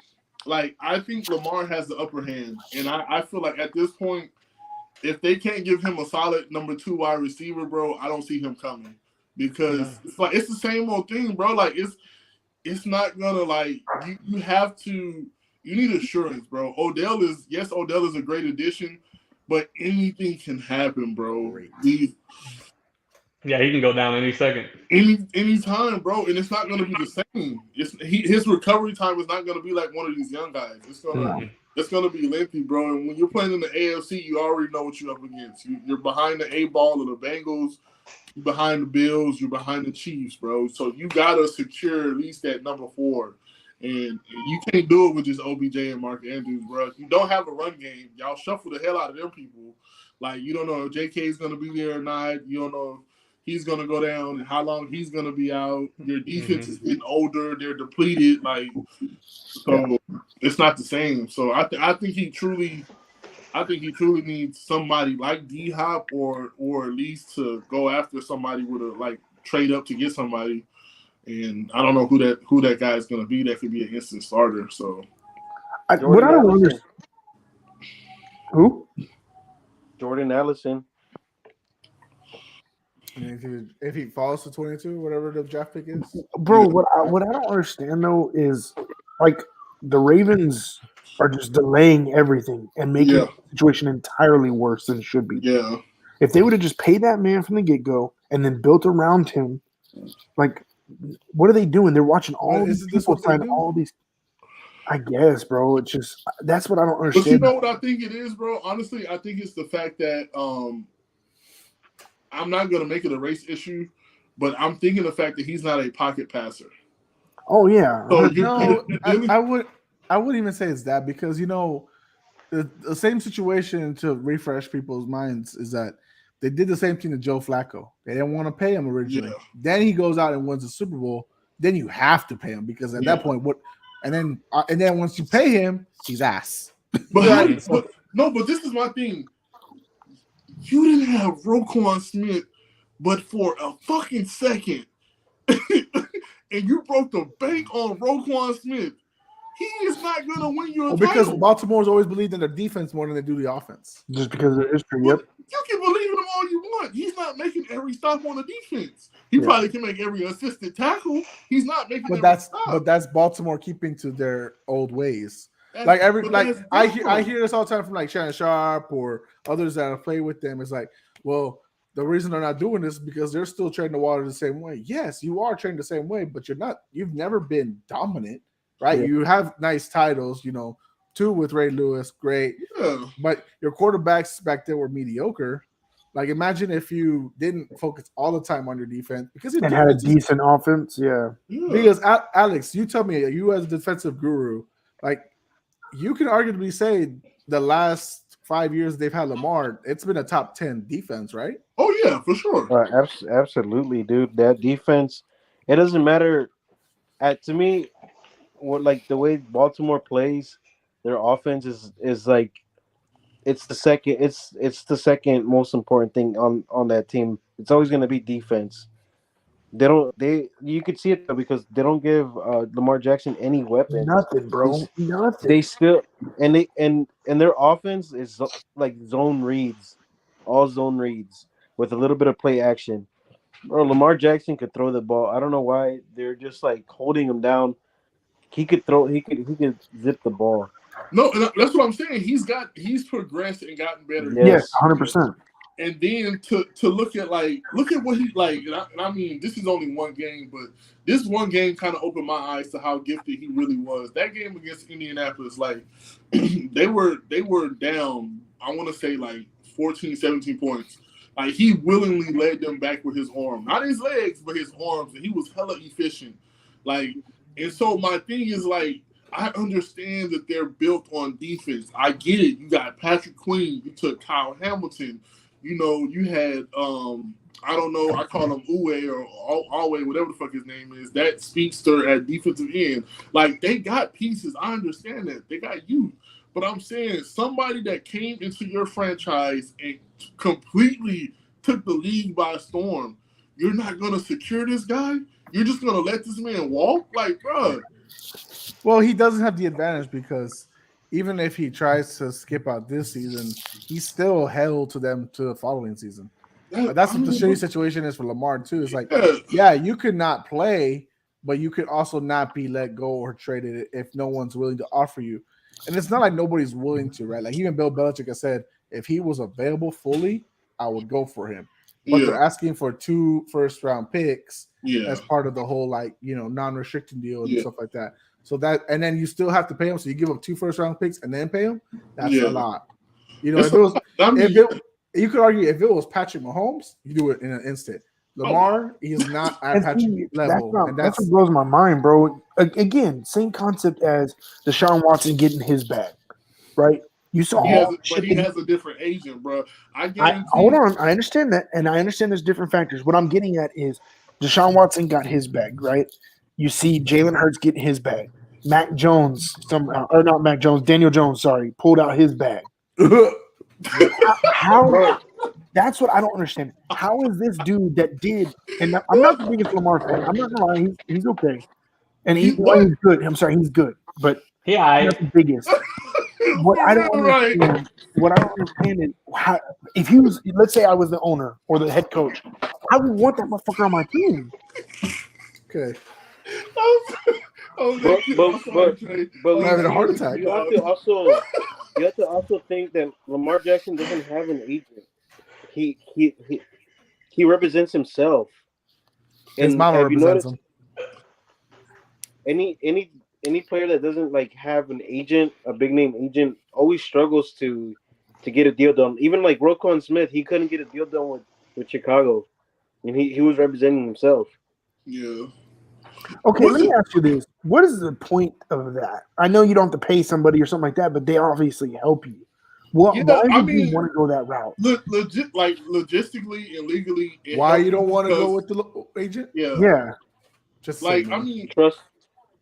S2: I think Lamar has the upper hand, and I feel like at this point, if they can't give him a solid number 2 wide receiver, bro, I don't see him coming because it's the same old thing, bro. Like it's not gonna you have to. You need assurance, bro. Odell is a great addition, but anything can happen, bro.
S5: He can go down any second.
S2: Any time, bro. And it's not going to be the same. His recovery time is not going to be like one of these young guys. It's going to be lengthy, bro. And when you're playing in the AFC, you already know what you're up against. You're behind the A-ball of the Bengals. You're behind the Bills. You're behind the Chiefs, bro. So you got to secure at least that number 4. And you can't do it with just OBJ and Mark Andrews, bro. You don't have a run game. Y'all shuffle the hell out of them people. Like, you don't know if JK is going to be there or not. You don't know if he's going to go down and how long he's going to be out. Your defense is getting older. They're depleted. So it's not the same. So I think he truly needs somebody like D-Hop or at least to go after somebody with a, trade up to get somebody. And I don't know who that guy is going to be. That could be an instant starter. So,
S3: I don't understand. Who?
S1: Jordan Allison.
S4: If he falls to 22, whatever the draft pick is,
S3: bro. What I don't understand though is the Ravens are just delaying everything and making the situation entirely worse than it should be.
S2: Yeah.
S3: If they would have just paid that man from the get-go and then built around him, like, what are they doing? They're watching all these people sign all these. I guess, bro. It's just that's what I don't understand.
S2: But you know what I think it is, bro? Honestly, I think it's the fact that I'm not gonna make it a race issue, but I'm thinking the fact that he's not a pocket passer.
S3: Oh yeah.
S2: So
S4: I wouldn't even say it's that because the same situation to refresh people's minds is that they did the same thing to Joe Flacco. They didn't want to pay him originally. Yeah. Then he goes out and wins the Super Bowl. Then you have to pay him because at that point, and then once you pay him, he's ass.
S2: But this is my thing. You didn't have Roquan Smith, but for a fucking second, and you broke the bank on Roquan Smith. He is not going to win you a title.
S4: Because Baltimore's always believed in their defense more than they do the offense.
S3: Just because of history, yep.
S2: You can believe in him all you want. He's not making every stop on the defense. He probably can make every assisted tackle. He's not making every stop.
S4: But that's Baltimore keeping to their old ways. I hear this all the time from like Shannon Sharp or others that have played with them. It's like, well, the reason they're not doing this is because they're still treading the water the same way. Yes, you are treading the same way, but you've never been dominant. Right, you have nice titles, 2 with Ray Lewis, great. Yeah. But your quarterbacks back then were mediocre. Like, imagine if you didn't focus all the time on your defense because
S3: and had a decent offense. Yeah.
S4: Because Alex, you tell me, you as a defensive guru, like you can arguably say the last 5 years they've had Lamar, it's been a top 10 defense, right?
S2: Oh yeah, for sure.
S1: Absolutely, dude. That defense, it doesn't matter. To me. Like the way Baltimore plays, their offense is like it's the second most important thing on that team. It's always going to be defense. You could see it though because they don't give Lamar Jackson any weapons.
S3: Nothing, bro. Nothing.
S1: They still and their offense is like zone reads, all zone reads with a little bit of play action. Bro, Lamar Jackson could throw the ball. I don't know why they're just like holding him down. He could throw. He could zip the ball.
S2: No, that's what I'm saying. He's progressed and gotten better.
S3: Yes, 100%.
S2: And then to look at what he like. And I mean, this is only one game, but this one game kind of opened my eyes to how gifted he really was. That game against Indianapolis, like they were down. I want to say like 14, 17 points. Like he willingly led them back with his arm, not his legs, but his arms, and he was hella efficient. Like. And so my thing is like, I understand that they're built on defense. I get it. You got Patrick Queen. You took Kyle Hamilton. You had, I don't know, I call him Uwe or Alway, whatever the fuck his name is, that speedster at defensive end. Like, they got pieces. I understand that. They got youth. But I'm saying somebody that came into your franchise and completely took the league by storm, you're not going to secure this guy? You're just going to let this man walk? Like, bro.
S4: Well, he doesn't have the advantage because even if he tries to skip out this season, he's still held to them to the following season. That's what the shitty situation is for Lamar, too. It's like, you could not play, but you could also not be let go or traded if no one's willing to offer you. And it's not like nobody's willing to, right? Like, even Bill Belichick has said, if he was available fully, I would go for him. But they're asking for 2 first-round picks as part of the whole, like, non-restricted deal and stuff like that. So that, and then you still have to pay him. So you give up 2 first-round picks and then pay him. That's a lot. You could argue if it was Patrick Mahomes, you do it in an instant. Lamar, he's not at Patrick level.
S3: That's what blows my mind, bro. Again, same concept as Deshaun Watson getting his bag, right? You saw
S2: he has a different agent, bro.
S3: Hold on. I understand that, and I understand there's different factors. What I'm getting at is Deshaun Watson got his bag, right? You see Jalen Hurts getting his bag. Daniel Jones, pulled out his bag. How? That's what I don't understand. How is this dude that did? And I'm not the biggest Lamar fan. I'm not gonna lie, he's okay, and he's good. I'm sorry, he's good, but he's not the biggest. What I don't understand is how, if he was, let's say I was the owner or the head coach, I would want that motherfucker on my team.
S4: Okay.
S2: Oh,
S1: But but
S2: I'm sorry,
S1: but
S2: Trey.
S1: but
S4: I'm
S1: Lee,
S4: having a heart
S1: you,
S4: attack.
S1: you have to also think that Lamar Jackson doesn't have an agent. He he he, he represents himself.
S4: His
S1: And
S4: mama
S1: have you
S4: represents
S1: noticed
S4: him.
S1: any any any player that doesn't like have an agent, a big name agent, always struggles to get a deal done. Even like Roquan Smith, he couldn't get a deal done with Chicago, and he was representing himself.
S2: Yeah.
S3: Okay,
S2: What's
S3: let me
S2: it?
S3: ask you this: what is the point of that? I know you don't have to pay somebody or something like that, but they obviously help you. What?
S2: Yeah,
S3: Why
S2: I
S3: would you
S2: mean,
S3: want to go that route?
S2: legit, like logistically and legally, it
S4: Why
S2: helps
S4: you don't want to go
S2: because
S4: with the agent?
S2: yeah,
S3: Yeah,
S4: Just say
S2: like I
S4: no.
S2: mean,
S1: Trust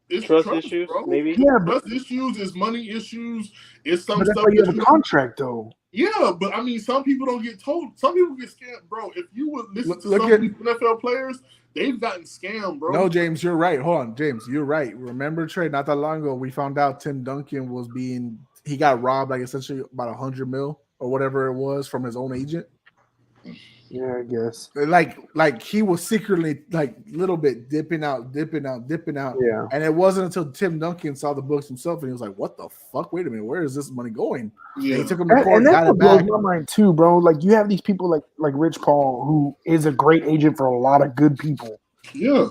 S2: it's
S1: trust
S2: trust,
S1: issues,
S2: bro.
S1: maybe.
S2: It's
S3: yeah,
S2: trust issues, it's money issues, it's some
S3: but that's
S2: stuff
S3: why you
S2: that
S3: have a
S2: you.
S3: contract, though.
S2: Yeah, but I mean, some people don't get told. Some people get scammed, bro. If you would listen to
S4: Look
S2: some of
S4: at
S2: these NFL players, they've gotten scammed, bro.
S4: no, James, you're right. Hold on, James, you're right. Remember, Trey, not that long ago, we found out Tim Duncan he got robbed like essentially about 100 mil or whatever it was from his own agent.
S3: Yeah, I guess.
S4: Like he was secretly like little bit dipping out,
S3: Yeah.
S4: and it wasn't until Tim Duncan saw the books himself and he was like, "What the fuck? Wait a minute, where is this money going?" And
S2: Yeah,
S4: he took him to
S3: And
S4: court,
S3: that's
S4: got
S3: what
S4: it
S3: blows
S4: back.
S3: my mind too, bro. Like you have these people like Rich Paul, who is a great agent for a lot of good people,
S2: yeah,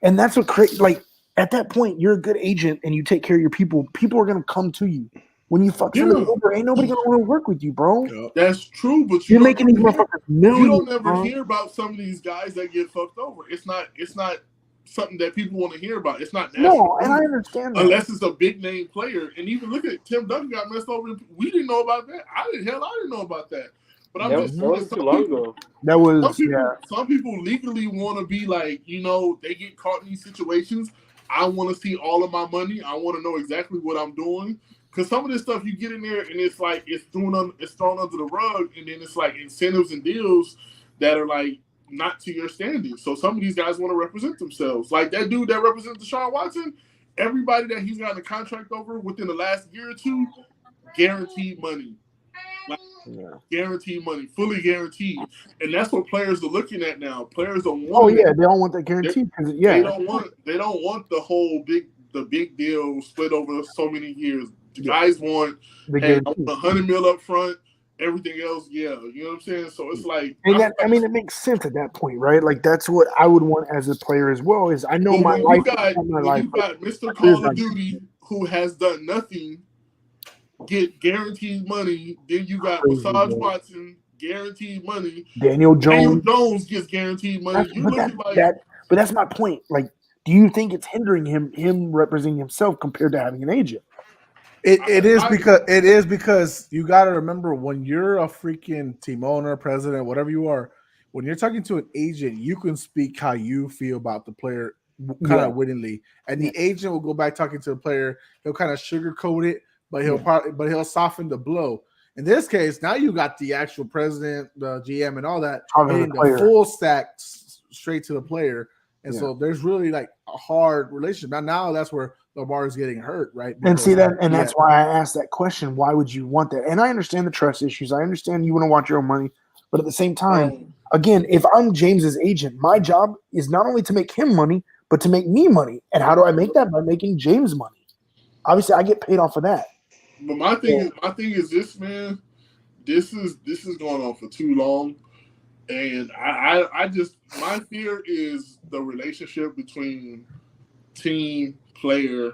S3: and that's what like at that point, you're a good agent and you take care of your people. People are gonna come to you. When you fuck somebody
S2: yeah.
S3: over, ain't nobody gonna want to work with you, bro.
S4: Yep.
S2: That's true, but
S3: You're making these motherfuckers
S2: you
S3: millions,
S2: don't ever
S3: bro.
S2: hear about some of these guys that get fucked over. It's not something that people want to hear about. It's not national
S3: No, and I
S2: news
S3: understand that.
S2: unless it's a big name player. And even look at Tim Duncan got messed over. We didn't know about that. I didn't know about that. But I'm just
S1: That
S2: saying,
S1: wasn't too long ago.
S3: That was yeah.
S2: some people legally want to be like, they get caught in these situations. I want to see all of my money. I want to know exactly what I'm doing. Because some of this stuff you get in there and it's like it's thrown under the rug, and then it's like incentives and deals that are like not to your standards. So some of these guys want to represent themselves. Like that dude that represents Deshaun Watson, everybody that he's gotten a contract over within the last year or two, guaranteed money. Like, guaranteed money, fully guaranteed. And that's what players are looking at now. Players are wanting.
S3: Oh yeah, they don't want that guarantee because
S2: They don't want the whole big deal split over so many years. The guys want,
S3: the
S2: hey, I
S3: guarantee.
S2: want 100 mil up front. Everything else, yeah, you know what I'm saying. So it's like,
S3: And that, I mean, it makes sense at that point, right? Like that's what I would want as a player as well. Is I know
S2: but
S3: my
S2: when
S3: life,
S2: you got Mr. Call of Duty who has done nothing, get guaranteed money. Then you got Massage Watson, guaranteed money.
S3: Daniel Jones.
S2: Daniel Jones gets guaranteed money.
S3: But that's my point. Like, do you think it's hindering him representing himself compared to having an agent?
S4: It is because you got to remember when you're a freaking team owner, president, whatever you are, when you're talking to an agent, you can speak how you feel about the player kind of wittingly, and the agent will go back talking to the player. He'll kind of sugarcoat it, but he'll soften the blow. In this case, now you got the actual president, the GM, and all that hitting the full stack straight to the player, and so there's really like a hard relationship. Now that's where Lamar is getting hurt, right?
S3: And see that, and that's why I asked that question. Why would you want that? And I understand the trust issues. I understand you want to watch your own money, but at the same time, again, if I'm James's agent, my job is not only to make him money, but to make me money. And how do I make that? By making James money. Obviously, I get paid off of that.
S2: But my thing is this, man. This is going on for too long, and I just my fear is the relationship between team, player,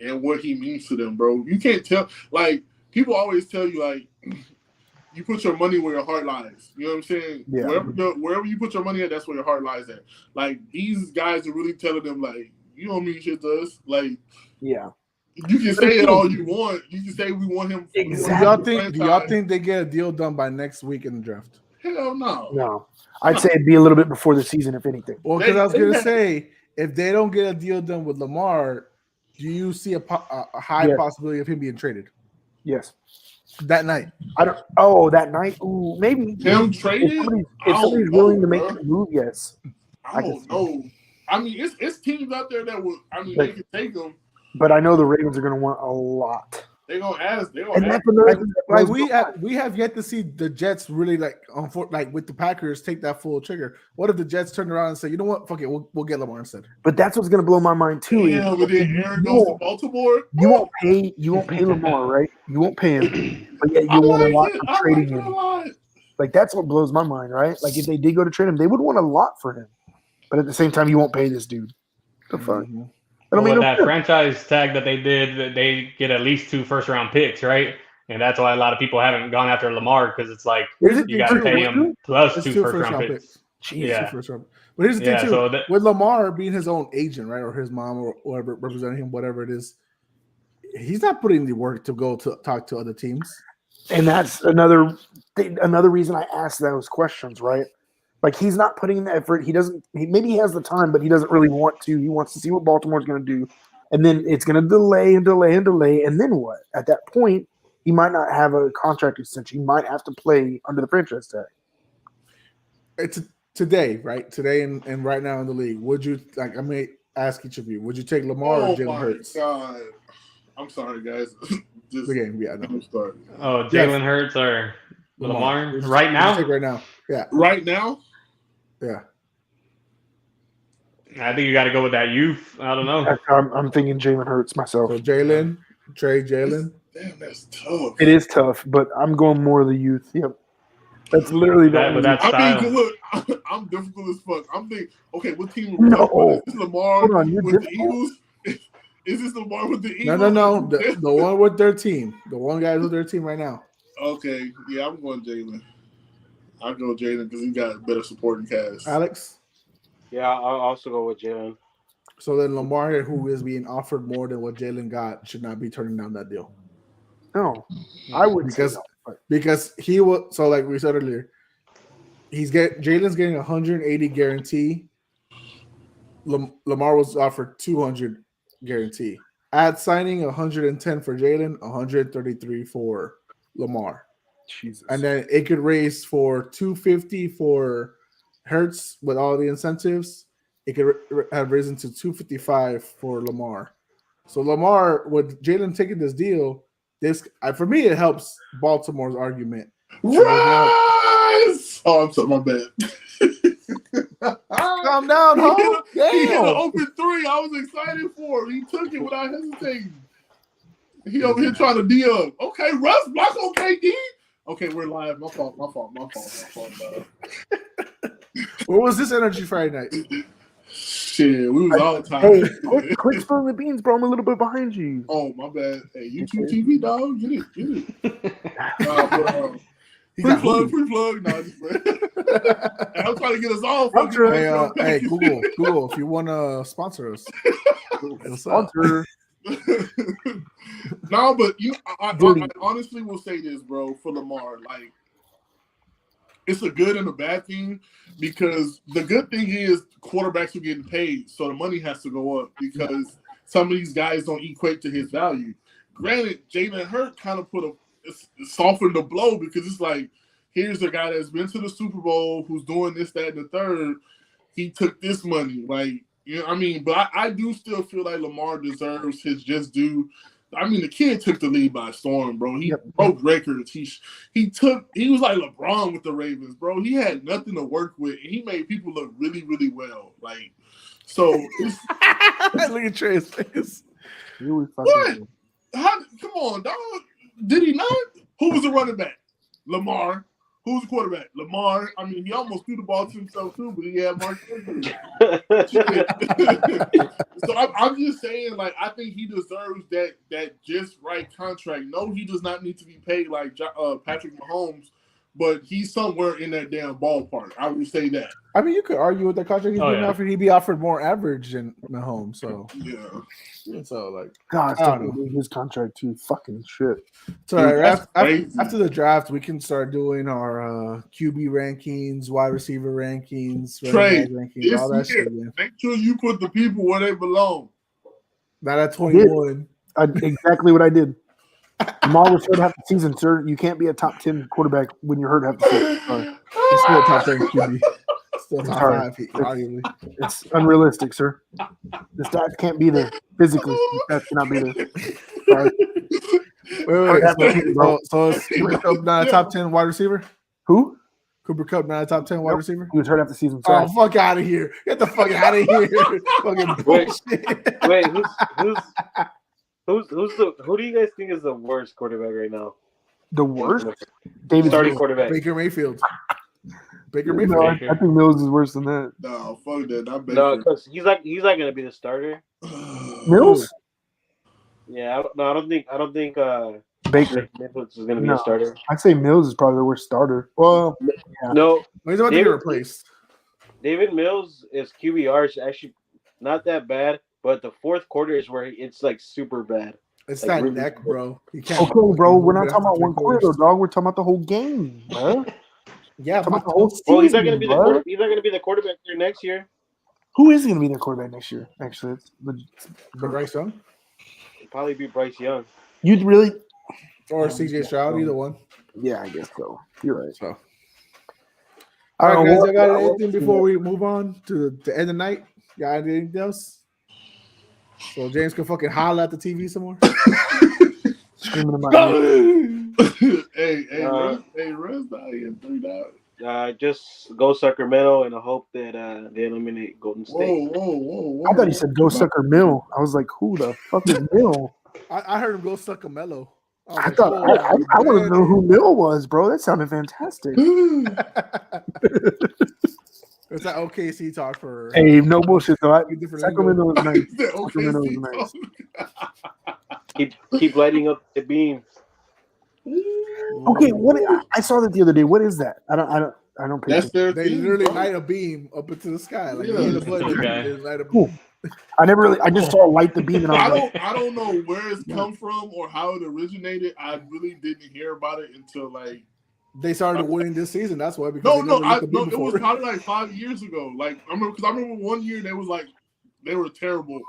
S2: and what he means to them, bro. You can't tell. Like people always tell you, like you put your money where your heart lies. You know what I'm saying? Yeah. Wherever you put your money at, that's where your heart lies at. Like these guys are really telling them, like, you don't mean shit to us. Like,
S3: yeah.
S2: You can say it all you want. You can say we want him.
S3: Exactly.
S4: Do y'all think they get a deal done by next week in the draft?
S2: Hell no.
S3: No. I'd say it'd be a little bit before the season, if anything.
S4: Well, because I was going to say, if they don't get a deal done with Lamar, do you see a high possibility of him being traded?
S3: Yes.
S4: That night.
S3: That night? Ooh, maybe.
S2: Him traded?
S3: If somebody's willing to make the move, yes.
S2: I don't know. I mean, it's teams out there that will. I mean, they can take them.
S3: But I know the Ravens are going to want a lot.
S2: They gonna ask. They
S3: And
S2: gonna ask.
S3: that's another thing that
S4: we have yet to see the Jets really like with the Packers take that full trigger. What if the Jets turn around and say, you know what, fuck it, we'll get Lamar instead.
S3: But that's what's gonna blow my mind too.
S2: Yeah, but then Aaron goes to Baltimore.
S3: You won't pay Lamar, right? You won't pay him, but yet you want a lot for trading him. Like that's what blows my mind, right? Like if they did go to trade him, they would want a lot for him, but at the same time, you won't pay this dude. The fuck.
S4: Mm-hmm.
S5: Well, with that franchise tag that they did, they get at least 2 first-round picks, right? And that's why a lot of people haven't gone after Lamar because it's like you got to pay him plus 2 first-round picks.
S4: Jeez, yeah. But here's the thing too: with Lamar being his own agent, right, or his mom or whoever representing him, whatever it is, he's not putting the work to go to talk to other teams.
S3: And that's another reason I asked those questions, right? Like he's not putting in the effort. He doesn't. Maybe he has the time, but he doesn't really want to. He wants to see what Baltimore's going to do, and then it's going to delay, and then what? At that point, he might not have a contract extension. He might have to play under the franchise tag.
S4: It's today, right? Today and right now in the league. Would you like? I may ask each of you. Would you take Lamar or Jalen Hurts?
S2: God. I'm sorry, guys.
S4: The game, yeah, no.
S2: I'm sorry.
S5: Oh, Jalen Hurts or Lamar right now?
S4: Right now, yeah.
S2: Right now,
S4: yeah.
S5: I think you got to go with that youth. I don't know.
S3: I'm thinking Jalen Hurts myself.
S4: So Jalen.
S2: Damn, that's tough.
S3: It is tough, but I'm going more of the youth. Yep. That's literally
S5: that.
S2: I mean, look, I'm difficult as fuck. I'm thinking, okay, what team?
S3: No.
S2: Is this Lamar with the Eagles? Is this Lamar with the Eagles?
S4: No. The one with their team. The one guy with their team right now.
S2: Okay, yeah, I'm going Jalen. I'll go Jalen because he got a better supporting cast.
S4: Alex?
S1: Yeah, I'll also go with Jalen.
S4: So then Lamar, who is being offered more than what Jalen got, should not be turning down that deal.
S3: No, I would
S4: because he will. So like we said earlier, Jalen's getting 180 guarantee. Lamar was offered 200 guarantee. At signing 110 for Jalen, 133 for Lamar.
S3: Jesus.
S4: And then it could raise for 250 for Hurts with all the incentives. It could have risen to 255 for Lamar. So Lamar, with Jalen taking this deal, for me it helps Baltimore's argument.
S2: Rise! Oh, I'm sorry, my bad.
S4: Calm down, ho.
S2: He hit an open 3. I was excited for him. He took it without hesitating. He over here trying to D-up. Okay, Russ, block on KD. Okay, we're live. My fault.
S4: What was this energy Friday night?
S2: Shit, we was all tired.
S3: Hey, quick spilling the beans, bro. I'm a little bit behind you.
S2: Oh, my bad. Hey, YouTube TV, dog. Get it. Free plug. No, just I'm trying to get us all.
S4: Hey, Google, if you want to sponsor us.
S3: Sponsor.
S2: No, but I honestly will say this, bro, for Lamar. Like, it's a good and a bad thing because the good thing is quarterbacks are getting paid, so the money has to go up because some of these guys don't equate to his value. Granted, Jalen Hurts kind of softened the blow because it's like, here's a guy that's been to the Super Bowl who's doing this, that, and the third. He took this money, like. You know what I mean? But I do still feel like Lamar deserves his just due. I mean, the kid took the league by storm, bro. He broke records. He was like LeBron with the Ravens, bro. He had nothing to work with, and he made people look really, really well. Like, so
S4: look at Trey's face.
S2: What? Come on, dog. Did he not? Who was the running back? Lamar. Who's the quarterback? Lamar. I mean, he almost threw the ball to himself too, but he had Mark Andrews. So I'm just saying, like, I think he deserves that just right contract. No, he does not need to be paid like Patrick Mahomes, but he's somewhere in that damn ballpark. I would say that.
S4: I mean, you could argue with the contract he's being offered. He'd be offered more average than Mahomes. So
S2: yeah.
S4: So like,
S3: God, I don't know. His contract too. Fucking shit.
S4: So after the draft, we can start doing our QB rankings, wide receiver rankings, rankings, all that shit. Man.
S2: Make sure you put the people where they belong.
S4: Not at 21.
S3: Exactly what I did. Lamar was hurt half the season, sir. You can't be a top 10 quarterback when you're hurt half the season. Sorry.
S4: It's still a top 10 QB. Still top 5, arguably.
S3: It's unrealistic, sir. The stats can't be there physically. The stats cannot be there. Sorry.
S4: So is Cooper Kupp not a top 10 wide receiver?
S3: Who?
S4: Cooper Kupp not a top 10 wide receiver?
S3: He was hurt after season.
S4: Oh, fuck out of here! Get the fuck out of here! Fucking bullshit.
S1: Wait, who do you guys think is the worst quarterback right now?
S3: The worst? David
S1: Starting
S3: Mills.
S1: quarterback.
S4: Baker Mayfield.
S3: No, I think Mills is worse than that.
S2: No, fuck that. Not Baker.
S1: No, because he's not gonna be the starter.
S3: Mills?
S1: Yeah, I don't think
S3: Baker.
S1: Mayfield is gonna be a starter.
S3: I'd say Mills is probably the worst starter. Well, yeah.
S1: No,
S4: He's about to get replaced.
S1: David Mills' QBR is actually not that bad, but the fourth quarter is where it's like super bad.
S4: It's
S1: like,
S4: that
S1: really
S4: neck, bro.
S3: Okay, bro. We're not talking about one quarter, dog. We're talking about the whole game, bro.
S4: Yeah,
S3: about the whole season,
S1: well, he's not gonna be the quarterback here next year.
S3: Who is going to be their quarterback next year? Actually, it's
S4: Bryce Young.
S1: It'd probably be Bryce Young.
S3: You'd really,
S4: Or CJ Stroud, either one.
S3: yeah, I guess so. You're right.
S4: So, all right, guys. I got anything before we move on to the end of the night? Got anything else? So James can fucking holler at the TV some more.
S3: Screaming about
S2: hey, Russ out here $3.
S1: Just go Sacramento, and I hope that they eliminate Golden State.
S2: Whoa.
S3: I thought he said go sucker Mill. I was like, who the fuck is Mill?
S4: I heard him go suck a mellow.
S3: I thought I want to know who Mill was, bro. That sounded fantastic.
S4: It's that OKC talk for.
S3: Hey, no bullshit though.
S4: Sacramento
S3: was nice. Sacramento was nice.
S1: Keep lighting up the beam.
S3: Okay, what I saw that the other day. What is that? I don't pay attention.
S4: They literally light a beam up into the sky. Like they light a beam.
S3: Cool. I just saw light the beam and
S2: I don't know where it's come from or how it originated. I really didn't hear about it until like
S4: they started winning this season. That's why.
S2: Because it was probably like 5 years ago. Like I remember 1 year they were terrible,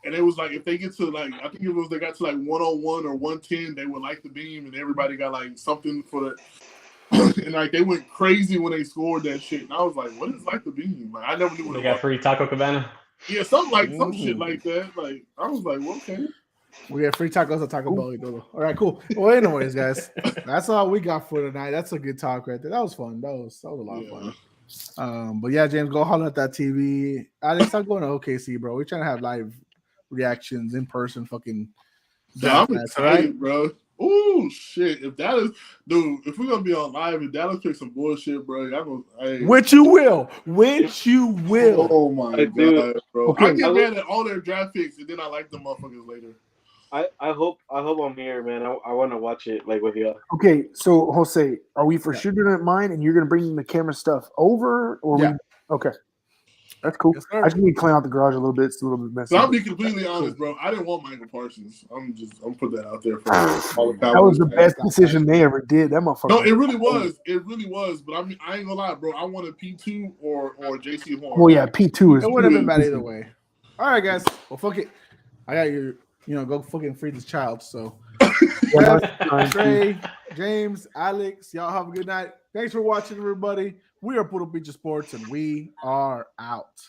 S2: and it was like if they get to like I think they got to like 101 or 110, they would light the beam, and everybody got like something for the and like they went crazy when they scored that shit. And I was like, what is light the beam? Like I never knew what
S5: they
S2: it
S5: got
S2: was.
S5: free Taco Cabana.
S2: Yeah, some shit like that. Like I was like, well, okay.
S4: We got free tacos at Taco Bell. All right, cool. Well, anyways, guys, that's all we got for tonight. That's a good talk right there. That was fun. That was a lot of fun. But yeah, James, go holler at that TV. Alex, I'm going to OKC, bro. We're trying to have live reactions in person. Fucking.
S2: Yeah, I'm excited, bro. Oh shit! If we're gonna be on live, if Dallas picks some bullshit, bro,
S4: which you will.
S2: Oh my god, bro! Okay. I get mad at all their draft picks, and then I like the motherfuckers later.
S1: I hope I'm here, man. I want to watch it like with you.
S3: Okay, so Jose, are we for sure doing it mine, and you're gonna bring the camera stuff over, or okay? That's cool. Yes, I just need to clean out the garage a little bit. It's a little bit messy.
S2: So I'll be completely honest, bro. I didn't want Michael Parsons. I'm put that out there for all the
S3: That was the best decision they ever did. That motherfucker.
S2: No, it really was. It really was. But I mean, I ain't gonna lie, bro. I wanted P2 or JC Horn.
S3: Well, yeah, P2 is.
S4: It would have been bad either way. All right, guys. Well, fuck it. I got you. Go fucking free this child. So, Trey, James, Alex, y'all have a good night. Thanks for watching, everybody. We are Puerto Beach Sports, and we are out.